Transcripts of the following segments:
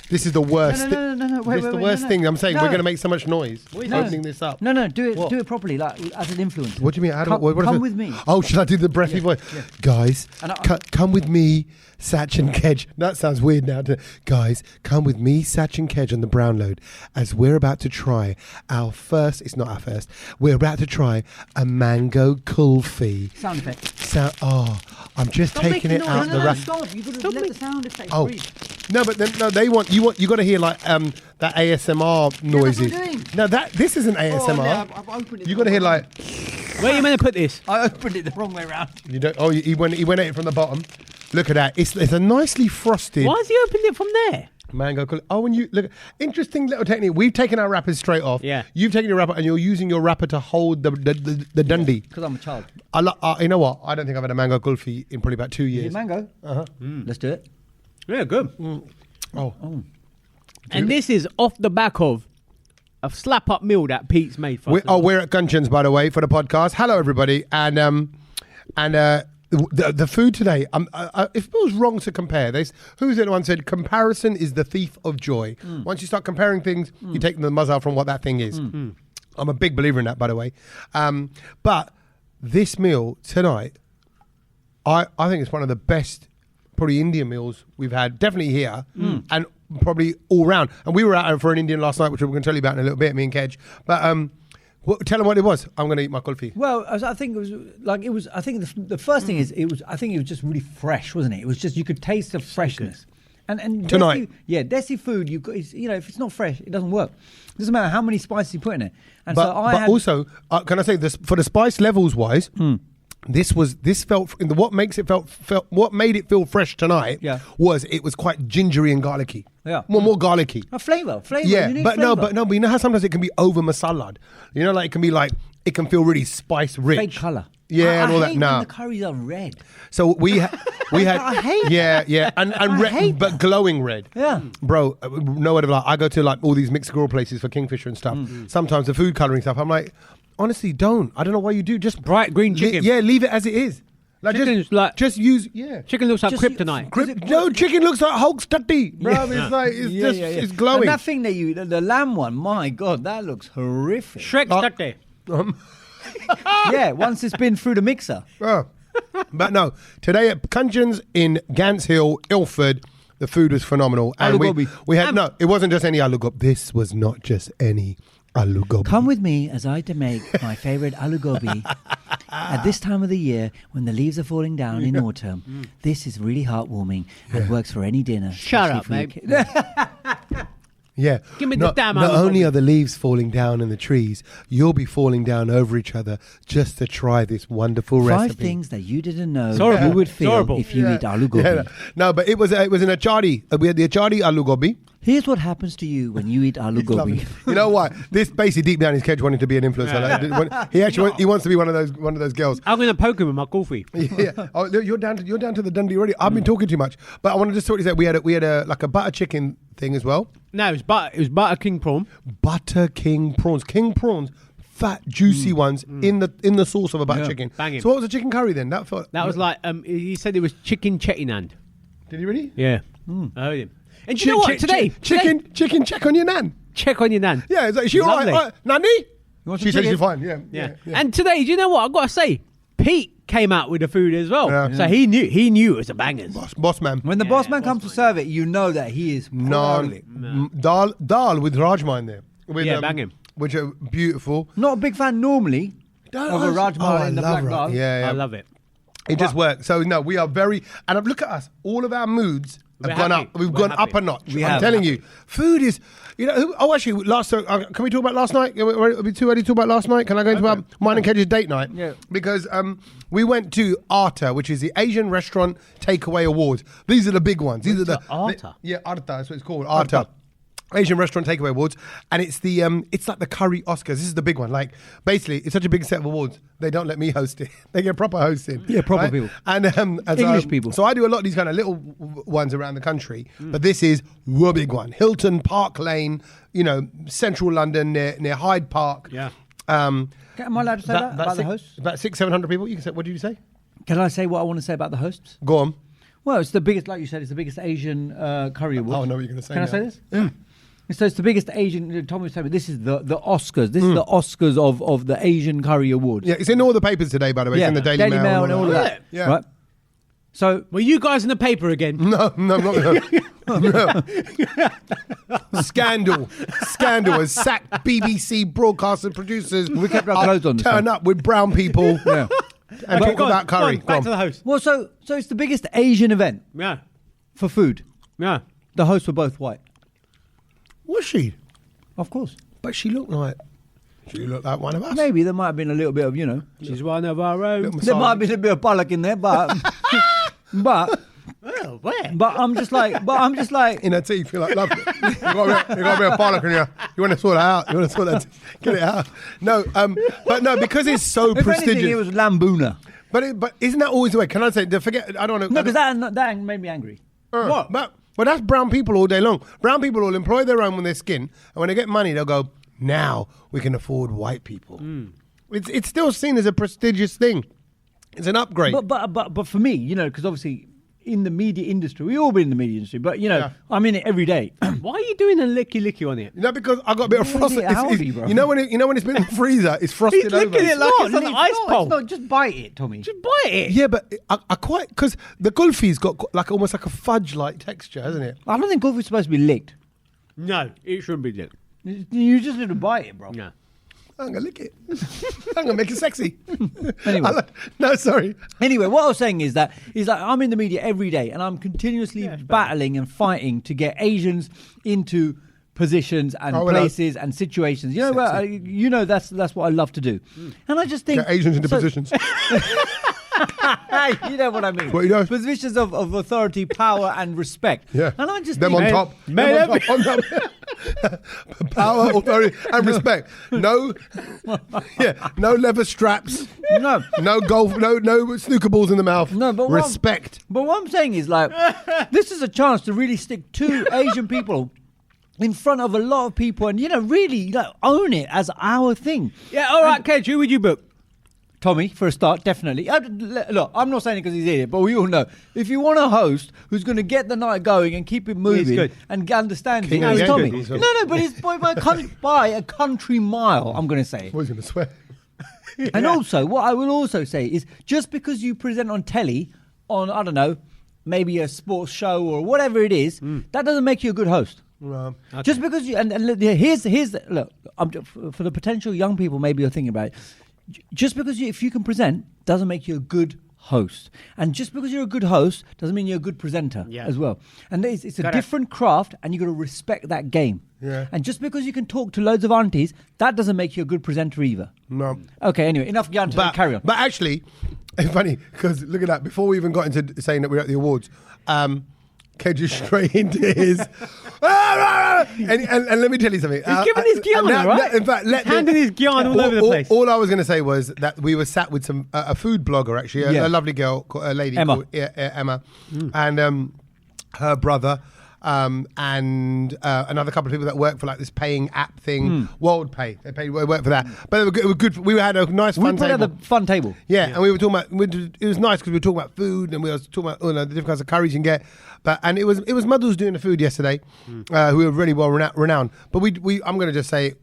This is the worst. No. Wait, the worst thing. I'm saying we're going to make so much noise. Opening this up. No. Do it properly, like as an influencer. What do you mean? Come with me. Oh, should I do the breathy voice? Yeah. Guys, come with me, Sach and Kej. That sounds weird now. Guys, come with me, Sach and Kej on the Brown Load as we're about to try our first. It's not our first. We're about to try a mango kulfi. Sound effect. I'm just taking it out the wrap. Stop. You've got to let the sound effect breathe. No, but then, they want you got to hear like that ASMR noisy. No, this isn't ASMR. I've opened it. You got to hear like. Where are you going to put this? I opened it the wrong way around. You don't. Oh, he went at it from the bottom. Look at that. It's a nicely frosted. Why has he opened it from there? Mango. Oh, and you look. Interesting little technique. We've taken our wrappers straight off. Yeah. You've taken your wrapper and you're using your wrapper to hold the dundee. Because I'm a child. You know what? I don't think I've had a mango kulfi in probably about 2 years. Is it mango? Let's do it. Yeah, good. Oh. And this is off the back of a slap-up meal that Pete's made for us. We're at Gunchins, by the way, for the podcast. Hello, everybody. And the food today, it feels wrong to compare. Who's it? One said, comparison is the thief of joy. Once you start comparing things, you take the muzzle from what that thing is. I'm a big believer in that, by the way. But this meal tonight, I think it's one of the best, probably Indian meals we've had, definitely here, and probably all round. And we were out for an Indian last night, which we're going to tell you about in a little bit, me and Kej. But tell them what it was. I'm going to eat my kulfi. Well, I think it was. I think the first thing is I think it was just really fresh, wasn't it? It was just you could taste the freshness. And tonight, desi food. If it's not fresh, it doesn't work. It doesn't matter how many spices you put in it. And but also, can I say this for the spice levels wise? This felt what made it feel fresh tonight. Yeah. Was it was quite gingery and garlicky. Yeah. More garlicky. A flavor. Yeah, but you know how sometimes it can be over masalaed. You know, like it can be like it can feel really spice rich. Fake color. Yeah, and all that. When the curries are red. So we had I hate and red, but glowing red. Yeah, bro. No word of lie. I go to like all these mixed grill places for kingfisher and stuff. Sometimes the food coloring stuff. I'm like, honestly, don't. I don't know why you do. Just bright green chicken. Leave it as it is. Like just use. Chicken looks like kryptonite. No, chicken looks like Hulk stutty, bro. It's like it's glowing. And that thing the lamb one. My God, that looks horrific. Shrek stutty. Yeah, once it's been through the mixer. But no, today at Gunchins in Gants Hill, Ilford, the food was phenomenal. And we had it wasn't just any aloo gobi. This was not just any aloo gobi. Come with me as I make my favourite aloo gobi at this time of the year when the leaves are falling down in autumn. This is really heartwarming and works for any dinner. Shut up, mate. Yeah. Give me the damn Not only are the leaves falling down in the trees, you'll be falling down over each other just to try this wonderful recipe. 5 things that you didn't know you would feel if you eat aloo gobi. Yeah. No, but it was an achari. We had the achari aloo gobi. Here's what happens to you when you eat aloo gobi. You know what? This basically deep down is Kej wanting to be an influencer. He wants to be one of those girls. I'm going to poke him with my coffee. Yeah. Oh, you're down to the Dundee already. I've been talking too much, but I want to just talk to you. We had a like a butter chicken thing as well. No, it was butter king prawn. Butter king prawns. King prawns. Fat, juicy ones in the sauce of a butter chicken. Banging. So what was the chicken curry then? That was like he said it was chicken chettinand. Did he really? Yeah. I heard him. And you know what? Today, chicken, check on your nan. Check on your nan. Yeah, it's like, she all right? Nanny? She said she's fine. Yeah. And today, do you know what? I've got to say, Pete came out with the food as well. Yeah. So he knew it was a bangers. Boss man. When the boss man comes to serve it, you know that he is dal with rajma in there. Banging. Which are beautiful. Not a big fan normally of a rajma in the black dal. Yeah. I love it. It just works. So no, we are very, and look at us. All of our moods have gone up. We've gone up a notch. I'm telling you, food is. Actually, can we talk about last night? It'll be too early to talk about last night. Can I go into mine and Kej's date night? Yeah. Because we went to Arta, which is the Asian Restaurant Takeaway Awards. These are the big ones. These are the Arta. Arta. That's what it's called. Arta. Asian Restaurant Takeaway Awards, and it's it's like the curry Oscars. This is the big one. Like basically, it's such a big set of awards. They don't let me host it. They get proper hosting. Yeah, proper people. And English people. So I do a lot of these kind of little ones around the country, but this is the big one. Hilton Park Lane, central London near Hyde Park. Yeah. Am I allowed to say that about the hosts? About 600-700 people. You can say. What did you say? Can I say what I want to say about the hosts? Go on. Well, it's the biggest, like you said, it's the biggest Asian curry award. Oh, I know what you're going to say. Can now. I say this? Yeah. So it's the biggest Asian. Tommy was telling me this is the Oscars. This is the Oscars of the Asian Curry Awards. Yeah, it's in all the papers today, by the way. It's in the Daily Mail and all of that. Yeah. Right. So Were you guys in the paper again? No, I'm not. No. Scandal has sacked BBC broadcasters, producers. We kept our clothes on. Turn up with brown people and talk Go on, about go on, curry. back to the host. Well, so it's the biggest Asian event Yeah. for food. Yeah. The hosts were both white, Was she? of course. But she looked like one of us. Maybe there might have been a little bit of, She's one of our own. Little there might have been a bit of bollock in there, but Oh, where? but I'm just like in her teeth, you're like, love it. You got a bit of bollock in you. You want to sort it out. You want to sort that. Get it out. No, but no, because it's so if prestigious. anything, it was Lambuna. But isn't that always the way? Can I say? Forget. I don't know. No, because that made me angry. What? But that's brown people all day long. Brown people will employ their own with their skin, and when they get money, they'll go, now we can afford white people. It's still seen as a prestigious thing. It's an upgrade. But for me, because obviously in the media industry, we all been in the media industry, but Yeah. I'm in it every day. Why are you doing a licky on it? Because I got a bit of frosted. Howdy, bro. You know when it's been in the freezer, it's frosted He's over. licking it like it's an ice pole. It's not, just bite it, Tommy. Just bite it. Yeah, but I quite because the kulfi's got like almost like a fudge-like texture, hasn't it? I don't think coffee's supposed to be licked. No, it shouldn't be done. You just need to bite it, bro. No. I'm gonna lick it. I'm gonna make it sexy. Anyway. No, sorry. Anyway, what I was saying is that I'm in the media every day and I'm continuously battling and fighting to get Asians into positions and places and situations. That's what I love to do. And I just think Get Asians into positions. you know what I mean. What you know? Positions of authority, power, and respect. Yeah. And I just them think, on top. Them on top. Power, authority, and respect. No leather straps. No golf. No snooker balls in the mouth. No, but respect. But what I'm saying is, this is a chance to really stick two Asian people in front of a lot of people, and really own it as our thing. Yeah, all right, Kej, who would you book? Tommy, for a start, definitely. Look, I'm not saying it because he's here, but we all know. If you want a host who's going to get the night going and keep it moving and understand King things, it's Tommy. He's No, but it's by a country mile, I'm going to say. What was going to swear? And also, what I will also say is just because you present on telly, on, I don't know, maybe a sports show or whatever it is, that doesn't make you a good host. Okay. Just because you, and here's look, for the potential young people maybe you're thinking about it, just because if you can present doesn't make you a good host, and just because you're a good host doesn't mean you're a good presenter as well. And it's a different craft, and you got to respect that game. Yeah. And just because you can talk to loads of aunties, that doesn't make you a good presenter either. No. Okay. Anyway, enough yarn. Carry on. But actually, it's funny because look at that. Before we even got into saying that we're at the awards, Kej is straight into his. and let me tell you something. He's giving his gyan, right? In fact, handing his gyan all over the place. All I was going to say was that we were sat with a food blogger, actually, a lovely girl, a lady Emma. called Emma, and her brother. And another couple of people that work for like this paying app thing, World Pay. They work for that. But it was good. We had a nice fun table. We put out the fun table. Yeah, and we were talking about. It was nice because we were talking about food, and we were talking about the different kinds of curries you can get. And it was Madhu's doing the food yesterday, who were really well renowned. But I'm going to just say,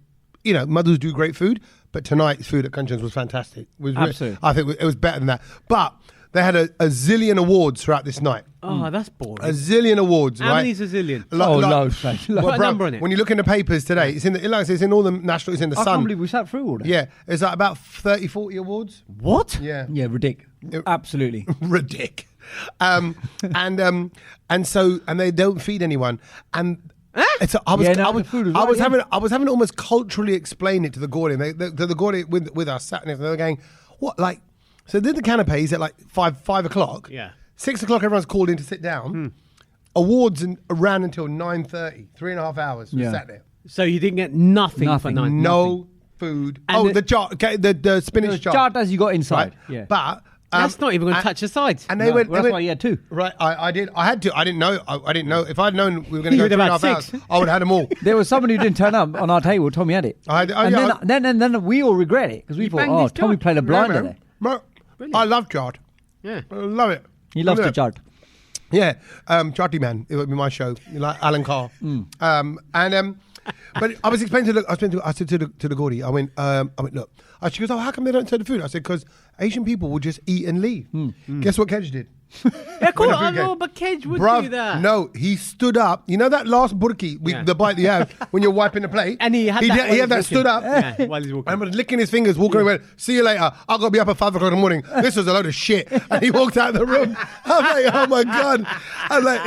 Madhu's do great food, but tonight's food at Kanchan's was fantastic. Absolutely. I think it was better than that. But they had a zillion awards throughout this night. Oh, that's boring. A zillion awards, How right? many's a zillion? Loads. What number on it? When you look in the papers today, it's in it's in all the national. It's in the I Sun. can't believe we sat through all that. Yeah, it's like about 30, 40 awards. What? Yeah, Yeah, ridiculous. Absolutely. ridiculous. And they don't feed anyone. And I was having to almost culturally explain it to the Gordian. The Gordian with us sat there, they were going, what, like? So did the canapes at like 5 o'clock. Yeah. 6 o'clock, everyone's called in to sit down. Awards ran until 9:30. 3.5 hours. We sat there. So you didn't get nothing for 9. No food. And the jar. Okay, the spinach jar. As you got inside. Right? Yeah. But That's not even going to touch the sides. And they went. Well, that's why you had two. Right, I did. I had to. I didn't know. I didn't know. If I'd known we were going to go You would have 3.5 had hours, 6. I would have had them all. There was somebody who didn't turn up on our table. Tommy had it. Then we all regret it because we banged thought, his Tommy jar. played a blinder there. I love jarred. Yeah. I love it. He loves Yeah. the jar. Yeah, Charty Man. It would be my show, like Alan Carr. But I was explaining I said to the Gordy, I went, look. She goes, oh, how come they don't serve the food? I said, because Asian people will just eat and leave. Guess what Kej did? Yeah, cool. I know, but Kej would do that. No, he stood up. You know that last burki, the bite that you have when you're wiping the plate? And he had that stood up. Yeah, while he's walking. And was licking his fingers, walking away. See you later. I've got to be up at 5 o'clock in the morning. This was a load of shit. And he walked out of the room. I'm like, oh my God. I'm like,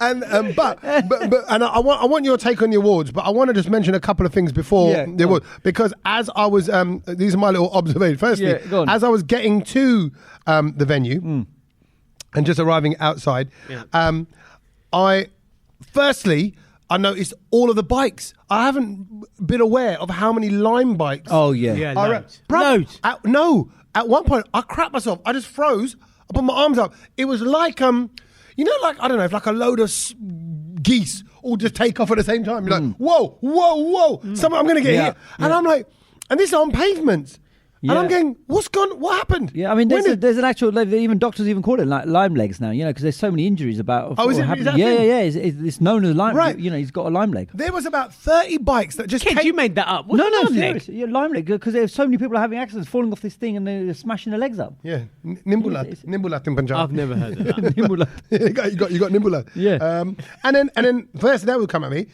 and I want your take on the awards, but I want to just mention a couple of things before the awards. Because as I was, these are my little observations. Firstly, as I was getting to the venue, and just arriving outside, I noticed all of the bikes. I haven't been aware of how many Lime bikes. Oh yeah, loads. Loads. At one point I crapped myself. I just froze. I put my arms up. It was like like I don't know, if like a load of geese all just take off at the same time. You're like, whoa, whoa, whoa! I'm going to get hit, and I'm like, and this is on pavements. Yeah. And I'm going, what happened? Yeah, I mean, there's an actual, even doctors even call it like Lyme legs now, because there's so many injuries about. Oh, is it? Yeah. It's known as Lyme. Right. He's got a Lyme leg. There was about 30 bikes that just Kej, you made that up. No, serious. Yeah, Lyme leg, because there's so many people are having accidents, falling off this thing and they're smashing their legs up. Yeah, Nimbulat in Punjab. I've never heard of that. Nimbulat. you got Nimbulat. Yeah. And then first that would come at me,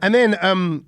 and then and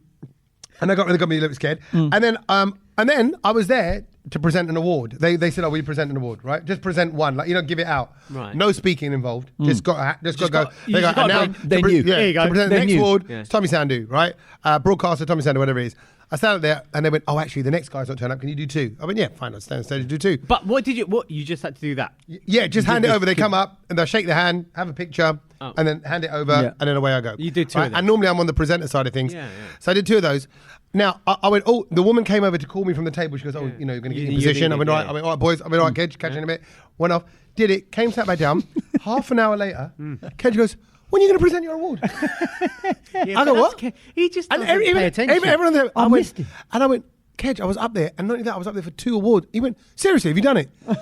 they got me a little bit scared, and then I was there to present an award. They said, "Oh, we present an award, right? Just present one, give it out. Right. No speaking involved. Just got to go. They knew. Yeah, There you go. To present the next award, Yeah. Tommy Sandu, right? Broadcaster Tommy Sandu, whatever it is. I sat up there and they went, "Oh, actually, the next guy's not turning up. Can you do two?" I went, "Yeah, fine. I'll stand on stage and do two." But what you just had to do that? Yeah, just hand it over. They come up and they'll shake their hand, have a picture, and then hand it over, and then away I go. You did two of them. And normally I'm on the presenter side of things. Yeah. So I did two of those. Now, I went, oh, the woman came over to call me from the table. She goes, oh, you're going to get in position. I went, all right, boys. I went, all right, Kej, catch you in a bit. Went off, did it, came, sat back down. Half an hour later, Kej goes, when are you going to present your award? I go, what? He just doesn't pay attention. Everyone there, I missed it. And I went, Kej, I was up there, and not only that, I was up there for 2 awards. He went, seriously, have you done it? Bruv,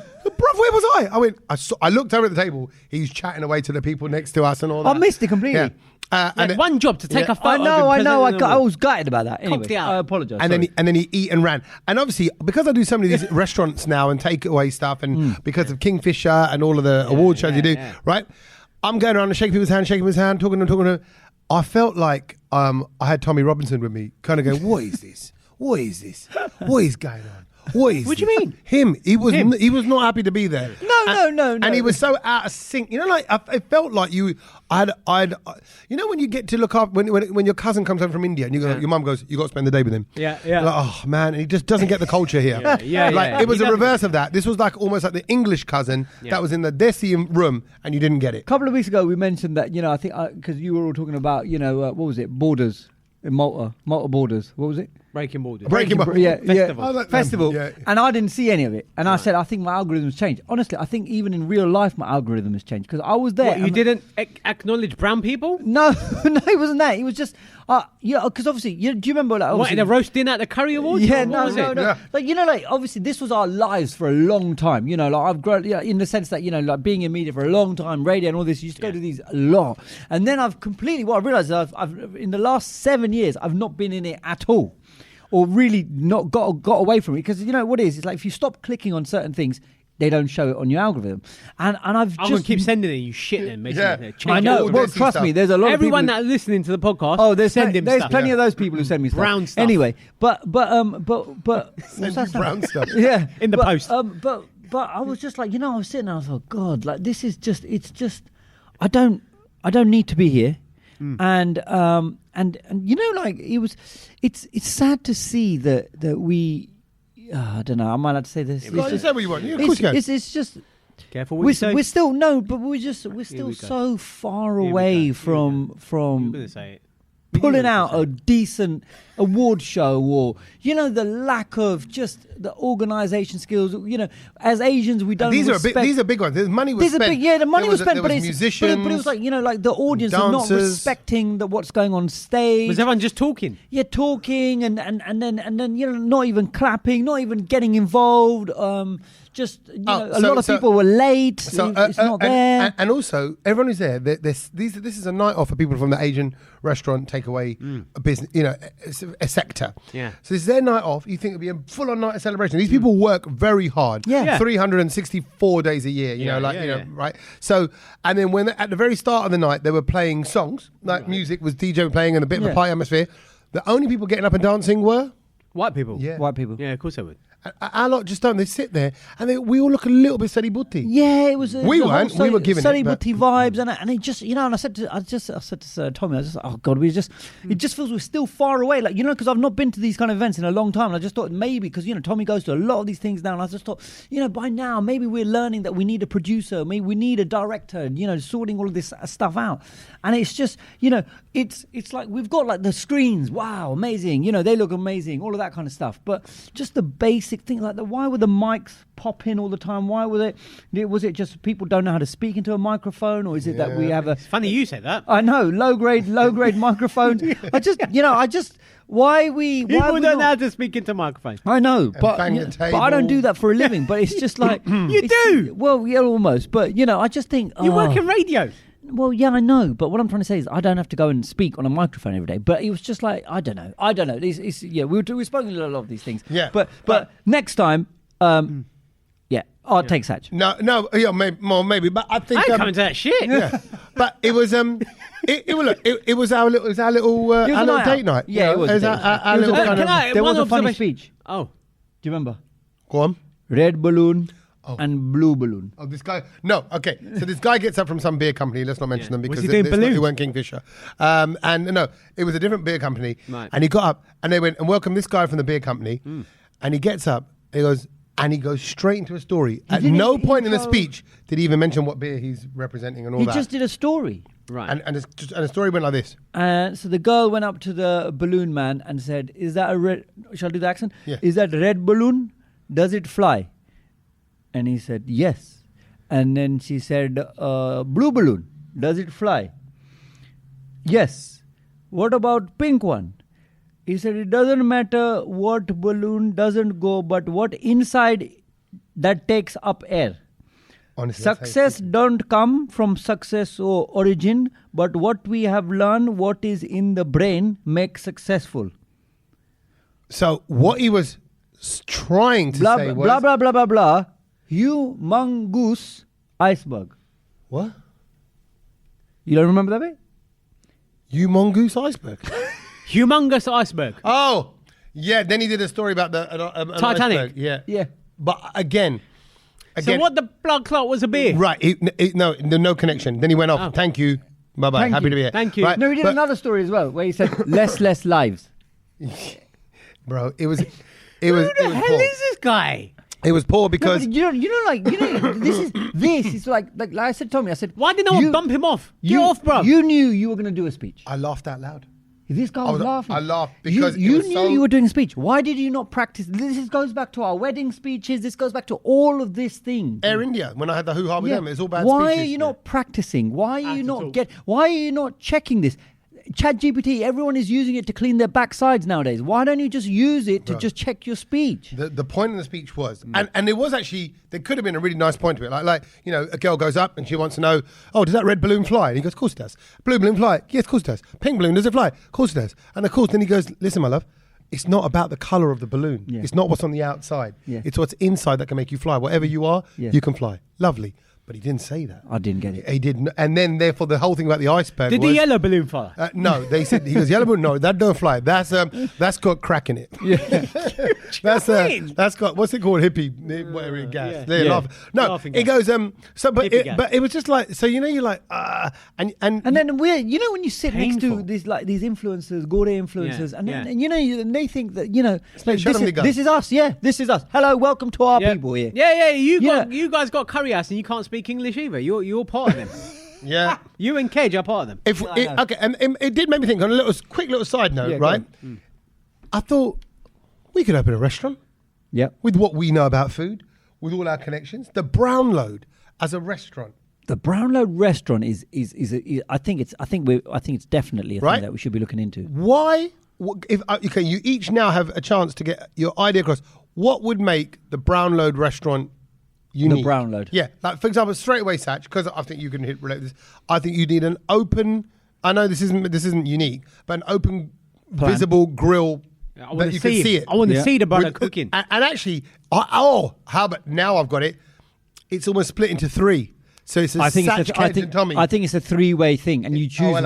where was I? I went, I looked over at the table. He's chatting away to the people next to us and all that. I missed it completely. Yeah. And one job to take a photo. I know. I was gutted about that. Anyway, I apologise. And then he eat and ran. And obviously, because I do so many of these restaurants now and takeaway stuff, and because of Kingfisher and all of the award shows you do, right? I'm going around and shaking people's hand, talking to them. I felt like I had Tommy Robinson with me, kind of going, "What is this? What is this? What is going on? What is What do this?" you mean? Him. He was not happy to be there. No. And he was so out of sync. It felt like I'd when you get to look up when your cousin comes home from India and your mum goes, you got to spend the day with him. Yeah. Like, oh man, he just doesn't get the culture here. It was a reverse of that. This was like almost like the English cousin that was in the Desi room and you didn't get it. A couple of weeks ago, we mentioned that I think because you were all talking about what was it, borders in Malta borders. What was it? Breaking Borders. Festival. Festival. Yeah. And I didn't see any of it. And I said, I think my algorithm's changed. Honestly, I think even in real life, my algorithm has changed. Because I was there. What, you didn't acknowledge brown people? No, it wasn't that. It was just, because obviously, do you remember? Like, what, in a roast dinner at the Curry Awards? Yeah, no. Yeah. Like, obviously, this was our lives for a long time. I've grown, in the sense that, like being in media for a long time, radio and all this, you used to go to these a lot. And then I've completely, I realised I've in the last 7 years, I've not been in it at all. Or really not got away from it, because what it is, it's like if you stop clicking on certain things, they don't show it on your algorithm. And I'm going to keep sending it, you shit then. I know. Well, trust me, there's a lot everyone of people that's listeing to the podcast. There's plenty of those people who send me stuff. Brown stuff. Anyway, but Send you brown stuff. Yeah, in the post. But I was just like, I was sitting there, I thought, God, like this is just, it's just, I don't need to be here. And like it's sad to see that we I don't know, I might have to say this. Say what you want. Of course you can. It's just careful what you say. We're still we're still so far away from I'm gonna say it. pulling out a decent award show, or the lack of just the organisation skills. As Asians, we don't. These are big ones. The money was spent. The money was spent, but musicians, but it was like like the audience are not respecting what's going on stage. Was everyone just talking? Yeah, talking and then not even clapping, not even getting involved. a lot of people were late. So, it's not there. And also, everyone who's there, this is a night off for people from the Asian restaurant takeaway business, it's a sector. Yeah. So this is their night off. You think it'd be a full-on night of celebration. These people work very hard. Yeah. 364 days a year, right? So, and then when at the very start of the night, they were playing songs, like music was DJ playing and a bit of a party atmosphere. The only people getting up and dancing were White people. Yeah. White people. Yeah, of course they would. our lot just don't. They sit there and we all look a little bit Sari Butti. Yeah, it was. We weren't. We were giving Sari it. Butti vibes, and it just, and I said to Tommy, I was just, oh God, it just feels we're still far away. Like, because I've not been to these kind of events in a long time. And I just thought maybe because Tommy goes to a lot of these things now, and I just thought, by now maybe we're learning that we need a producer, maybe we need a director, sorting all of this stuff out. And it's just, it's like we've got like the screens, wow, amazing, they look amazing, all of that kind of stuff. But just the basic thing, like why were the mics pop in all the time? Why were was it just people don't know how to speak into a microphone, or is it that we have a... It's funny you said that. I know, low grade microphones. Why we don't know how to speak into microphones. I know, but but I don't do that for a living. But it's just like you do. Well, yeah, almost. But I just think you work in radio. Well, yeah, I know, but what I'm trying to say is I don't have to go and speak on a microphone every day. But it was just like I don't know. We've spoken a lot of these things. Yeah, but next time, I'll take Sach. No, yeah, maybe, but I think I ain't coming to that shit. Yeah, but it was it was our little date night. Yeah, it was. Our little kind of. There was a funny speech. Oh, do you remember? Go on. Red balloon. And blue balloon. Oh, this guy. No, okay. So this guy gets up from some beer company. Let's not mention them because it weren't Kingfisher. And no, it was a different beer company. Right. And he got up and they went and welcomed this guy from the beer company. And he gets up. He goes straight into a story. At no point in the speech did he even mention what beer he's representing and all that. He just did a story. Right. And the story went like this. So the girl went up to the balloon man and said, "Is that a red?" Shall I do the accent? Yeah. Is that red balloon? Does it fly? And he said, yes. And then she said, blue balloon, does it fly? Yes. What about pink one? He said, it doesn't matter what balloon doesn't go, but what inside that takes up air. Honestly, Success don't come from success or origin, but what we have learned, what is in the brain, makes successful. So what he was trying to say was... Blah, blah, blah, blah, blah. Humongous iceberg. What? You don't remember that bit? Humongous iceberg. humongous iceberg. Oh, yeah. Then he did a story about the Titanic. Iceberg. Yeah, yeah. But again. So what the blood clot was a beer? Right. No connection. Then he went off. Oh. Thank you. Bye bye. Happy to be here. Thank you. Right, no, he did another story as well where he said less lives. Bro, it was. Who the hell is this guy? It was poor because this is like I said, Tommy. I said, why did no one bump him off? Get off, bro. You knew you were going to do a speech. I laughed out loud. This guy was laughing. I laughed because you knew you were doing a speech. Why did you not practice? This goes back to our wedding speeches. This goes back to all of this thing. Air India, when I had the hoo-ha with them, it's all bad Why speeches. are you not practicing? Why are you not Why are you not checking this? ChatGPT, everyone is using it to clean their backsides nowadays. Why don't you just use it to just check your speech? The point in the speech was, and it was actually, there could have been a really nice point to it. Like a girl goes up and she wants to know, oh, does that red balloon fly? And he goes, of course it does. Blue balloon fly? Yes, of course it does. Pink balloon, does it fly? Of course it does. And of course, then he goes, listen, my love, it's not about the colour of the balloon. Yeah. It's not what's on the outside. Yeah. It's what's inside that can make you fly. Whatever you are, you can fly. Lovely. But he didn't say that. I didn't get it. He didn't. And then, therefore, the whole thing about the iceberg Did was... the yellow balloon fly? No, he goes, yellow balloon, no, that don't fly. That's got crack in it. Yeah. that's got, what's it called? Hippie, whatever, gas. Yeah. No, Laughing it gas. goes, but it was just like, so, you're like, and then when you sit Painful. next to these influencers, Gore influencers, and they think that, this is us, this is us. Hello, welcome to our people here. Yeah, you guys got curry ass and you can't speak English either. You're part of them. Yeah. You and Kej are part of them. Okay, and it did make me think on a quick little side note, right? I thought we could open a restaurant. Yeah. With what we know about food, with all our connections. The Brownload as a restaurant. The Brownload restaurant is I think it's definitely a thing that we should be looking into. Why? Okay, you each now have a chance to get your idea across. What would make the Brownload restaurant unique. The brown load. Yeah, like for example, straight away, Sach, because I think you can relate this. I think you need an open. I know this isn't unique, but an open, visible grill I that you can see it. I want to see the brother cooking. And actually, how about now? I've got it. It's almost split into 3. So it's a Sach, Kej and Tommy. I think it's a 3-way thing, and you choose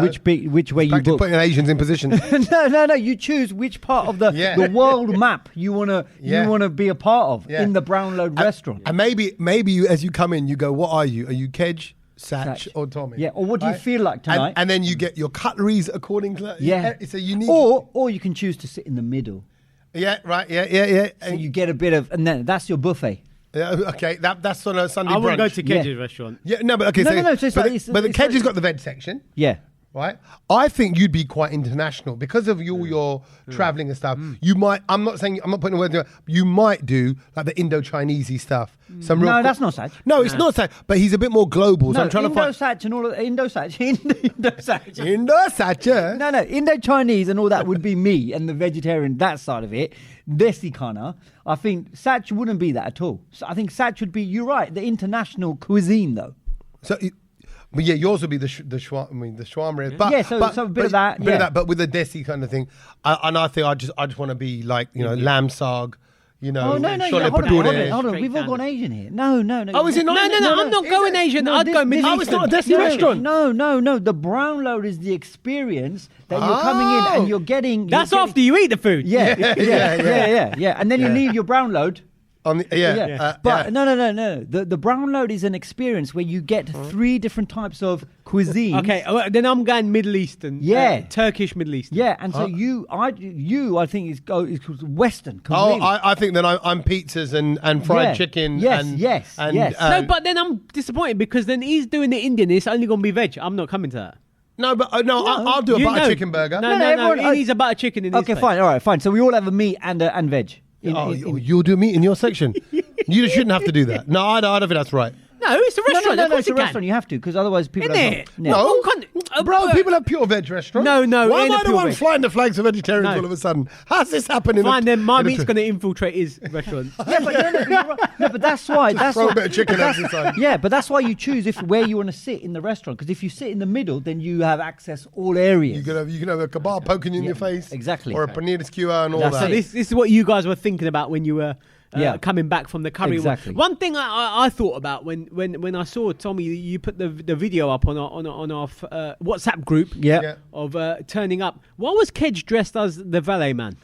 which way you Back to book. putting Asians in position. No. You choose which part of the world map you wanna be a part of in the brown load restaurant. And maybe you, as you come in, you go, "What are you? Are you Kej, Sach, or Tommy?" Yeah. Or what do you feel like tonight? And then you get your cutleries according to that. Yeah. It's a unique. Or you can choose to sit in the middle. Yeah. Right. Yeah. So you get a bit of, and then that's your buffet. Yeah, okay, that's on a Sunday brunch. I wouldn't go to Kej's restaurant. Yeah, no, but okay. No. So but the Kej has got the veg section. Yeah. Right. I think you'd be quite international because of all your traveling and stuff. You might. I'm not putting a word in it. You might do like the Indo-Chinesey stuff. Some real. No, that's not Sach. No, it's not Sach. But he's a bit more global. So I'm trying to find Indo-Sach and all of Indo-Sach. Indo-Sach. Yeah. No, Indo-Chinese and all that would be me and the vegetarian, that side of it. Desi kana. I think Sach wouldn't be that at all. So I think Sach would be, you're right, the international cuisine though. So, but yeah, yours would be the shawarma. But, yeah, so a bit of that. Bit of that, but with a desi kind of thing. And I think I just want to be like, lamb sarg. No, hold on. We've all gone Asian here. No. Oh, is it not? No, I'm not going Asian. I'd go Middle Eastern. Oh, it's not a desi restaurant. No. The brown load is the experience that you're coming in and you're getting. That's after you eat the food. Yeah. And then you leave your brown load. No. The brown load is an experience where you get 3 different types of cuisine. Okay, then I'm going Middle Eastern. Turkish Middle Eastern. Yeah, and so I think is Western. Completely. Oh, I think that I'm pizzas and fried chicken. Yes. No, but then I'm disappointed because then he's doing the Indian. It's only going to be veg. I'm not coming to that. No, but I'll do a butter chicken burger. No. He needs a butter chicken in his place. Fine. All right, fine. So we all have a meat and veg. You'll do meat in your section. You shouldn't have to do that. No, I don't think that's right. No, it's a restaurant. No, it's a restaurant. You have to, because otherwise people. Isn't it? No, bro. People have pure veg restaurants. No. Why am I the one flying the flags of vegetarians all of a sudden? How's this happening? Fine, then my meat's going to infiltrate his restaurant. Yeah, but no, but that's why. Throw a bit of chicken at the side. Yeah, but that's why you choose where you want to sit in the restaurant. Because if you sit in the middle, then you have access all areas. You can have a kebab poking you in your face, exactly, or a paneer skewer and all that. So this is what you guys were thinking about when you were. Coming back from the curry. Exactly. One thing I thought about when I saw Tommy, you put the video up on our WhatsApp group of turning up. Why was Kej dressed as the valet man?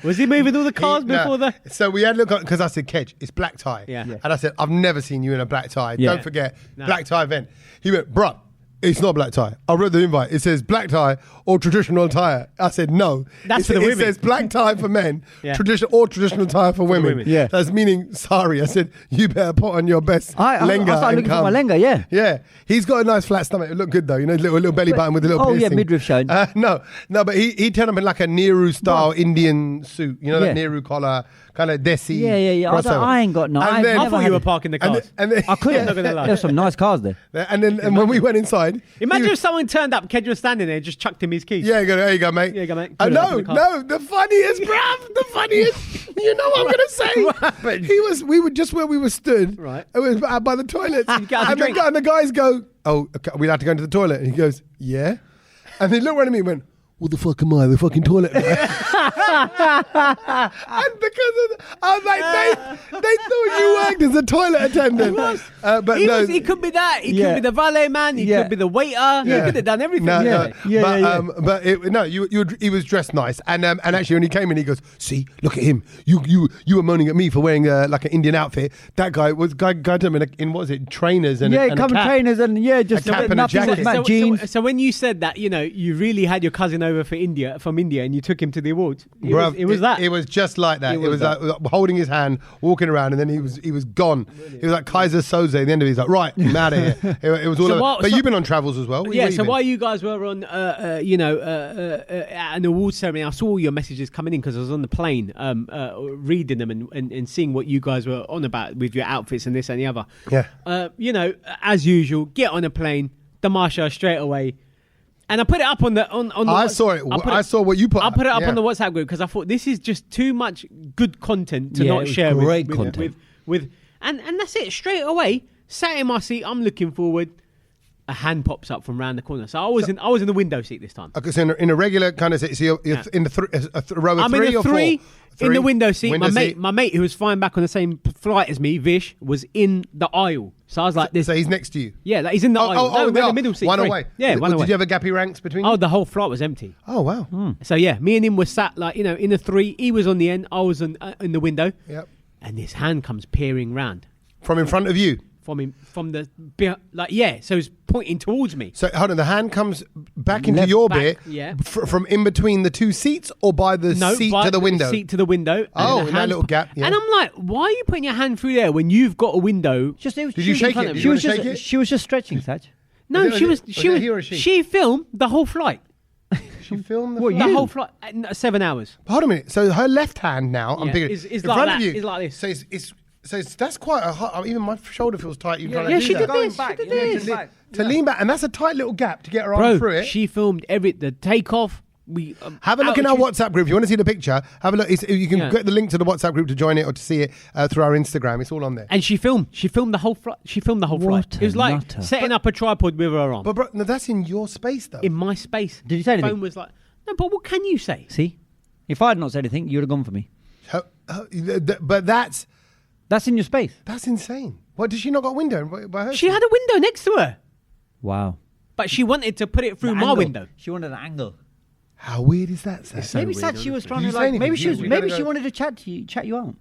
Was he moving all the cars before the? So we had a look because I said, Kej, it's black tie. Yeah. And I said, I've never seen you in a black tie. Yeah. Don't forget, black tie event. He went, bruh. It's not black tie. I read the invite. It says black tie or traditional attire. I said no. That's for the women. It says black tie for men, traditional attire for women. Yeah. That's meaning sari. I said you better put on your best lenga. I started looking for my lenga. Yeah. Yeah. He's got a nice flat stomach. It looked good though. You know, little belly button with a little piercing. Oh yeah, midriff showing. No, but he turned up in like a Nehru style Indian suit. You know, that Nehru collar, kind of desi. Yeah. I ain't got no. I thought you were parking the cars. And then, I couldn't. There's some nice cars there. And when we went inside. Imagine if someone turned up, Kej was standing there, and just chucked him his keys. Yeah, there you go, mate. Yeah, go, mate. No, the funniest, bruv. The funniest. You know what I'm gonna say? We were just where we were stood. Right. It was by the toilets. And the guys go, "Oh, okay, we'd have to go into the toilet." And he goes, "Yeah." And they looked around at me and went, "What the fuck am I? The fucking toilet." And because I was like, they thought you worked as a toilet attendant. But he could be that. He could be the valet man. He could be the waiter. He could have done everything. He was dressed nice. And actually, when he came in, he goes, "See, look at him. You were moaning at me for wearing like an Indian outfit. That guy told him in what was it, trainers and and trainers and just a cap and a jacket. So when you said that, you really had your cousin over from India, and you took him to the awards. It was just like that. It was like holding his hand, walking around, and then he was gone. Brilliant. He was like Kaiser Soze at the end of it. He's like, right, I'm out of here. It was all over. But you've been on travels as well. While you guys were on, at an awards ceremony, I saw all your messages coming in because I was on the plane, reading them and seeing what you guys were on about with your outfits and this and the other. Yeah. As usual, get on a plane, Damasha straight away. And I put it up on the I saw it. I saw what you put. I put it up on the WhatsApp group because I thought this is just too much good content to not share great content and that's it. Straight away, sat in my seat. I'm looking forward. A hand pops up from round the corner. So I was in the window seat this time. Okay, so in a regular kind of seat, so you're in the row of I'm three in a or three. four? In the window seat. Window seat. My mate, who was flying back on the same flight as me, Vish, was in the aisle. So I was like, "This." So he's next to you. Yeah, like he's in the aisle. No, we're in the middle seat. One three. away. Yeah, one away. Did you have a gappy ranks between you? Oh, the whole flight was empty. Oh, wow. So yeah, me and him were sat like in a three. He was on the end. I was in the window. Yep. And this hand comes peering round From in front of you. from the so it's pointing towards me. So hold on, the hand comes back into Left your back, bit yeah. from in between the two seats or by the seat by to the window? Seat to the window. Oh, and the in that hand- little gap, yeah. And I'm like, why are you putting your hand through there when you've got a window? Just it was, Did you shake it? Did you She was shake it? she was just stretching, Sach. No, Was it- she was was she it was he or she? she filmed the whole flight. She filmed the What, flight? The You? whole flight, 7 hours. Hold on a minute. So her left hand now, I'm Yeah, thinking, is in like front that, of you. is like this. So that's quite a hot. Even my shoulder feels tight. Even trying to yeah, do she that. did Going this, back, she did you know, this. to back. To lean back, and that's a tight little gap to get her arm through Bro, it. she filmed the takeoff. We Have a look in our WhatsApp group. If you want to see the picture, have a look. You can Yeah. get the link to the WhatsApp group to join it or to see it through our Instagram. It's all on there. And she filmed the whole flight. She filmed the whole What flight. a It was like nutter. setting up a tripod with her on But bro, no, that's in your space though. in my space. Did you say anything? Phone was like, no, but what can you say? See, if I had not said anything, you'd have gone for me. But that's That's in your space. insane. What, does she not got a window by her? She had a window next to her, Wow. but she wanted to put it through The my angle. window. She wanted an angle. How weird is that, Seth? so Maybe weird, Sach, she was honestly. trying Did to you say like. anything? Maybe she was. You Maybe gotta she go- wanted to chat you out.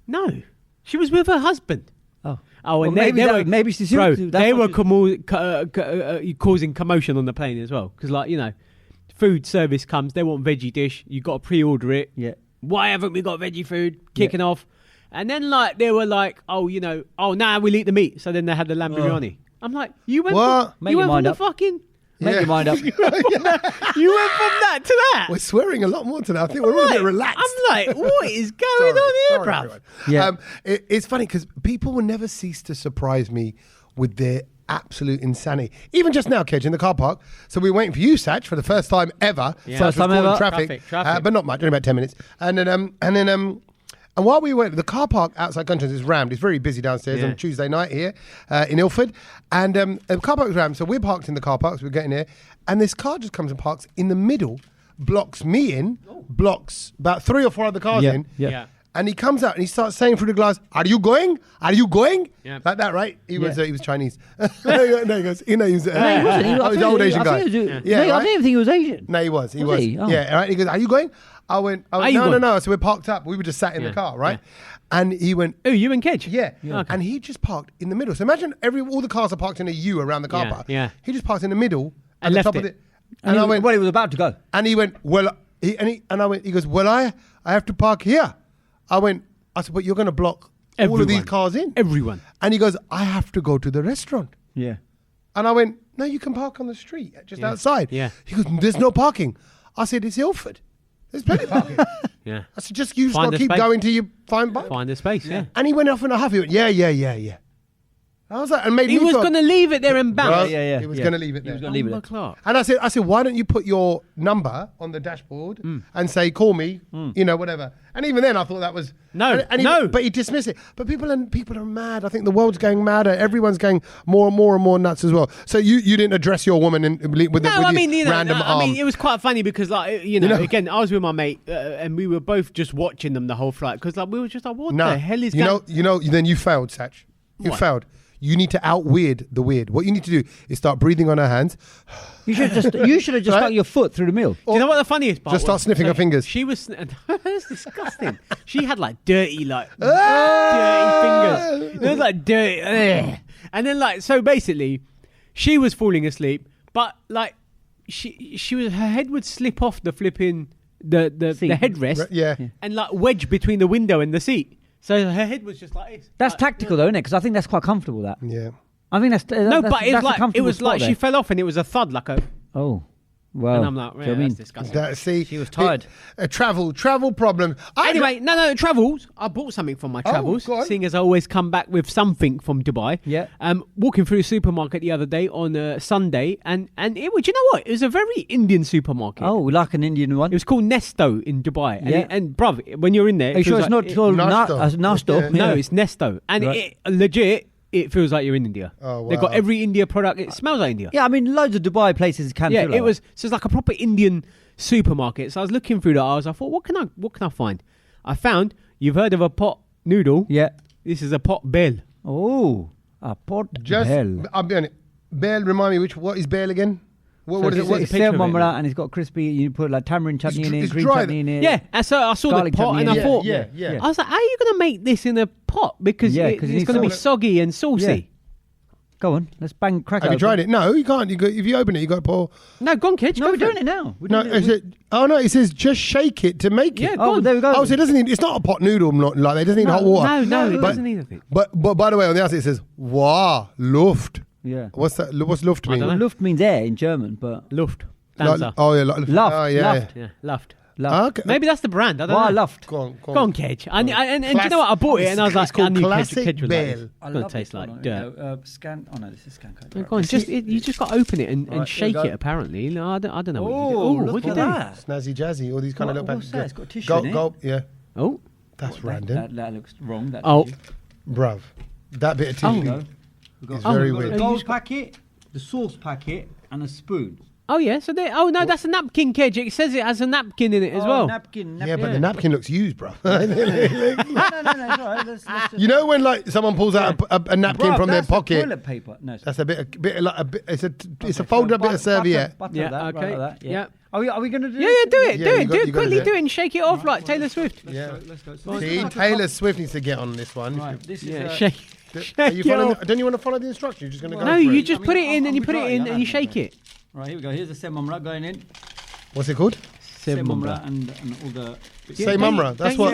No, she was with her husband. Oh. Oh, and Well, they were maybe she's bro, that's they what were she- causing commotion on the plane as well because, food service comes. They want veggie dish. You got to pre-order it. Yeah. Why haven't we got veggie food? Kicking off, and then they were like, now we'll eat the meat. So then they had the lamb biryani. I'm like, you went What? Make you your went from mind the up. fucking. Make your mind up. You went from that to that. We're swearing a lot more today. I think we're all a bit relaxed. I'm like, what is going on here, Sorry, bruv? everyone. Yeah. It's funny because people will never cease to surprise me with their absolute insanity. Even just now, Kej, in the car park. So we were waiting for you, Sach, for the first time ever. Yeah. So I was First time caught in ever. Traffic. But not much, only about 10 minutes. And while we went, the car park outside Gunton's is rammed. It's very busy downstairs Yeah. on Tuesday night here in Ilford. And the car park is rammed. So we're parked in the car park. So we're getting here. And this car just comes and parks in the middle, blocks me in, blocks about 3 or 4 other cars in. Yeah. And he comes out and he starts saying through the glass, "Are you going? Are you going?" Yeah. Like that, right? He was Chinese. no, he goes. He No, he wasn't. He was an old Asian guy. I Yeah, didn't even think he was Asian. No, he was. He Was was. he? Oh. Yeah, right. He goes, "Are you going?" I went Are you no, going? no. So we're parked up. We were just sat in the Yeah, car, right? yeah. And he went, Oh, you and Kej? yeah. Okay. And he just parked in the middle. So imagine all the cars are parked in a U around the car Yeah, park. yeah. He just parked in the middle at And the left top of it. it. And I he, went, well, he was about to go. and he went, well, and I went, he goes, well, I have to park here. I said, but you're going to block all of these Everyone. cars in. Everyone. And he goes, I have to go to the restaurant. Yeah. And I went, no, you can park on the street, just outside. Yeah. He goes, there's no parking. I said, it's Ilford. There's plenty of parking. Yeah. I said, you just Find got to the keep space. going till you find parking. Find a space, yeah. And he went off in a huff. He went, yeah. I was like, and made He me was feel- going to leave it there and bounce. Well, Yeah. He was yeah. going to leave it He was there. going to leave it there. Clark. And I said, why don't you put your number on the dashboard and say, call me, whatever. And even then, I thought that was No, and no. But he dismissed it. But people are mad. I think the world's going madder. Everyone's going more and more nuts as well. So you didn't address your woman with random arm. it was quite funny because, again, I was with my mate and we were both just watching them the whole flight because, we were just like, what the hell is going? Then you failed, Sach. You What? failed. You need to out-weird the weird. What you need to do is start breathing on her hands. You should have just Right? stuck your foot through the middle. Do you know what the funniest part Just start was? sniffing her fingers. She was... That's disgusting. She had dirty, dirty Ah! fingers. It was dirty. And then so basically, she was falling asleep, but her head would slip off the flipping, the headrest Yeah. and wedge between the window and the seat. So her head was just like this. That's tactical, though, isn't it? Because I think that's quite comfortable. That Yeah. I think that's No, that's, but that's a it comfortable was spot she there. fell off and it was a thud, Oh, Well, and I'm like, do you know what I that's mean? disgusting. See, She was tired. A travel problem. Anyway, no, travels. I bought something from my travels, go on. seeing as I always come back with something from Dubai. Yeah. Walking through a supermarket the other day on Sunday, and it was, you know what? It was a very Indian supermarket. Oh, like an Indian one. It was called Nesto in Dubai. Yeah. And bruv, when you're in there... Are you sure it's not called Nando? Nando? Yeah. No, it's Nesto. And Right. it legit, it feels like you're in India. Oh, They've got wow. every India product. It smells like India. Yeah, I mean, loads of Dubai places can Yeah, feel like it was. So it's like a proper Indian supermarket. So I was looking through the aisles. I thought, what can I find? I found. You've heard of a pot noodle? that. Yeah. This is a pot bel. Oh, a pot Just, bell. I'll be honest. Bale, remind me, what is bale again? What is it? it's What a It's picture of it, mamra, mate. and it's got crispy. You put like tamarind chutney in it, it's green dry, chutney in it. Yeah, and so I saw Garlic the pot chutney and in I it. thought, Yeah. I was like, how are you going to make this in a pot? Because Yeah, 'cause you it's need going to be some- soggy and saucy. Yeah. Go on, let's crack Have you open. tried it? No, you can't. If you open it, you got to pour. No, go on, Kej. No, go we're for doing it now. We're No, doing it. is it? Oh no, it says just shake it to make Yeah, it. go Oh, on. there we go. Oh, so it doesn't need. It's not a pot noodle, not like that. It doesn't need hot water. No, it But- doesn't need anything. But by the way, on the outside it says "Wow, Luft." Yeah. What's that? What's Luft I mean? don't know. Luft means air in German, but Luft. Like- Dancer. oh yeah, Luft, Oh yeah. Luft. Yeah, Luft. Luft. Okay. Maybe that's the brand. I don't Why know. Luft? Go on, Go on, Kej. And do you know what? I bought it and I was It's like, called I need classic Kej. Bale. It's going to taste like dirt. Scan. Oh no, this is scan code. No, go on, you just got to open it and Right, here shake we go. it. Apparently, no, I don't know what you do. Oh, what look you at do? that. Snazzy jazzy, all these kind of little What's that? It's got tissue Gulp, in it. gulp, yeah. Oh, That's random, That looks wrong. That Oh. tissue. bruv. That bit of Oh. tea There we go. is Oh, very We've got weird. a gold packet, the sauce packet, and a spoon. oh yeah. So they. Oh no, that's a napkin, Kej. It says it has a napkin in it as well. Napkin. Yeah, but the napkin looks used, bruv. No, it's all right. Let's just... You know when like someone pulls out a napkin Bruv, from their that's the pocket. toilet paper. No, That's a bit like a bit. It's a folded up bit of serviette. Butter Yeah, that, okay. right like that, Yeah. Are we going to do Yeah, this? do it, Yeah, do you it, got- do you it gotta quickly, do it. do it and shake it off like Taylor Swift. Yeah. Let's go. See, This is Taylor Swift needs to get on this one. Right, this is Yeah, a- shake. Are you Shake it following? off. Don't you want to follow the instructions? You're just going to go. No, for you it. just I put mean, it in I'll and you be put it trying, in I and you haven't, shake okay. it. Right, here we go. Here's the semamra going in. What's it called? Semamra and all the... Say Mumra. That's what.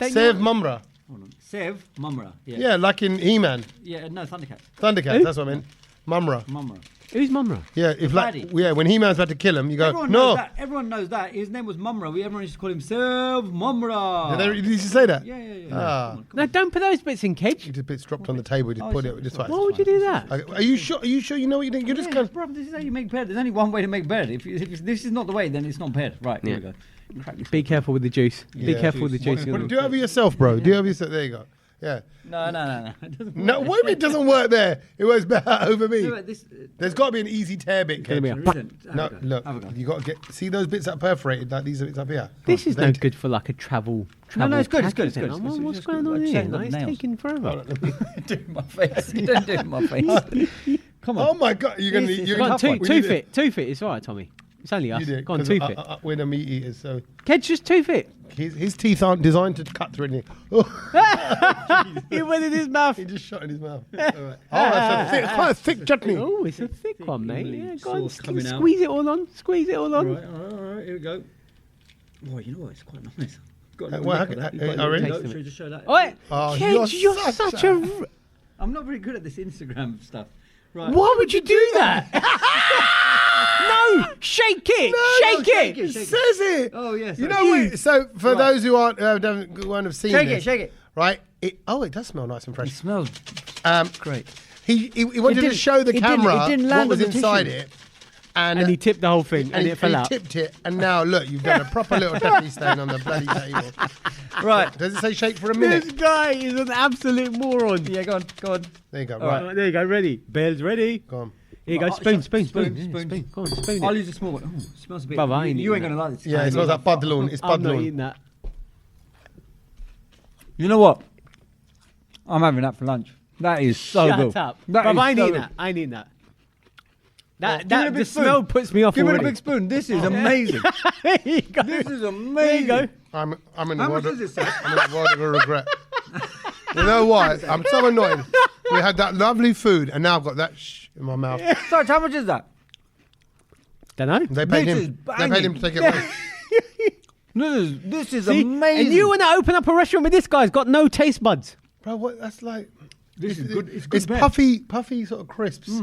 Sev. Sev Mumra. Hold on. Sev Mumra. Yeah, like in He-Man. Yeah, no, Thundercat. Thundercats. Who? That's what I meant. Mumra. Mumra. Who's Mumra? Yeah, if like baddie. yeah, when He-Man's about to kill him, you go Everyone knows no. that. Everyone knows that. His name was Mumra. Everyone used to call him Sev Mumra. Did you say that? Yeah. Ah. Come on. No, don't put those bits in, Kej. Just bits dropped on the table. Just Oh, put it's- it. Just it's like. Why would you do that? Are you sure? Are you sure you know what you're doing? You're just Yeah, going. bro, this is how you make bread. There's only one way to make bread. If this is not the way, then it's not bread. Right, here we Yeah. go. Crack this. Be careful with the juice. Be Yeah. careful with the juice. Do it over yourself, bro. Do it over yourself. There you go. Yeah. No. It doesn't No, work. what if it doesn't work there? It works better over me. Do it, this, There's got to be an easy tear bit. gonna be Kev. a- there isn't. Have No, a go. look. Have a go. You got to get see those bits that are perforated, like these bits up here. This is no Then- good for like a travel. No, it's good, it's pack, good, is it? it's good. Oh, It's What's just going good. on I here? checked Like, the It's nails. taking forever. do my face. You don't do it in my face. Come on. Oh my god, you're gonna. This is You're a Go on, tough gonna one. tooth it. Tooth it. It's all right, Tommy. It's only us. You did, Go on, 'cause tooth it. we're the meat eaters, so Kej, just tooth it. his teeth aren't designed to cut through anything. Oh, He went in his mouth. he just shot in his mouth. All right. Oh, that's a thick, quite a thick chutney. Oh, it's a thick one, mate. Really Yeah, go on, sauce coming out. squeeze it all on. Squeeze it all on. All right. Here we go. Oh, you know what? It's quite nice. Got a little well, lick of that. oh, You've got a little really? taste Taste of of it. it. Just show that. Oi, Oh, Kej, you're such a. I'm not very good at this Instagram stuff. Right. Why would you do that? No, shake it, shake it. It says it. Oh, yes. You know what? So for Right. those who won't have seen Shake this, it, shake it. right? It does smell nice and fresh. It smells great. He wanted to didn't- show the it didn't- camera it didn't land what was on the inside tissue. it, and And he tipped the whole thing, and it fell he out. tipped it, and now look, you've done a proper little Daphne stain on the bloody table. Right. Does it say shake for a This minute? guy is an absolute moron. Yeah, go on. There you go. All Right, Right, there you go, ready. Bell's ready. go on. Here you go, Oh, spoon. spoon. Yeah, Go on, spoon I'll it. use a small one. Oh, it smells a bit. Brother, I ain't you ain't eating going to like this. Yeah, it smells like Budloon. It's I'm not Budloon. eating that. You know what? I'm having that for lunch. That is so Shut good. up. That Bruv, is I ain't so eating good. that. I ain't eating that. Give me a That big the spoon. smell puts me off Give me already. a big spoon. This is amazing. There you go. This is amazing. There you go. I'm in the How world. much is this, sir? I'm in the world of regret. You know what? I'm so annoyed. We had that lovely food, and now I've got that in my mouth. Sarge, how much is that? Don't know. They paid This him. is They paid him to take it away. This is See? amazing. And you want to open up a restaurant with this guy's got no taste buds. Bro, what? That's like. This is good. It's good. It's puffy sort of crisps.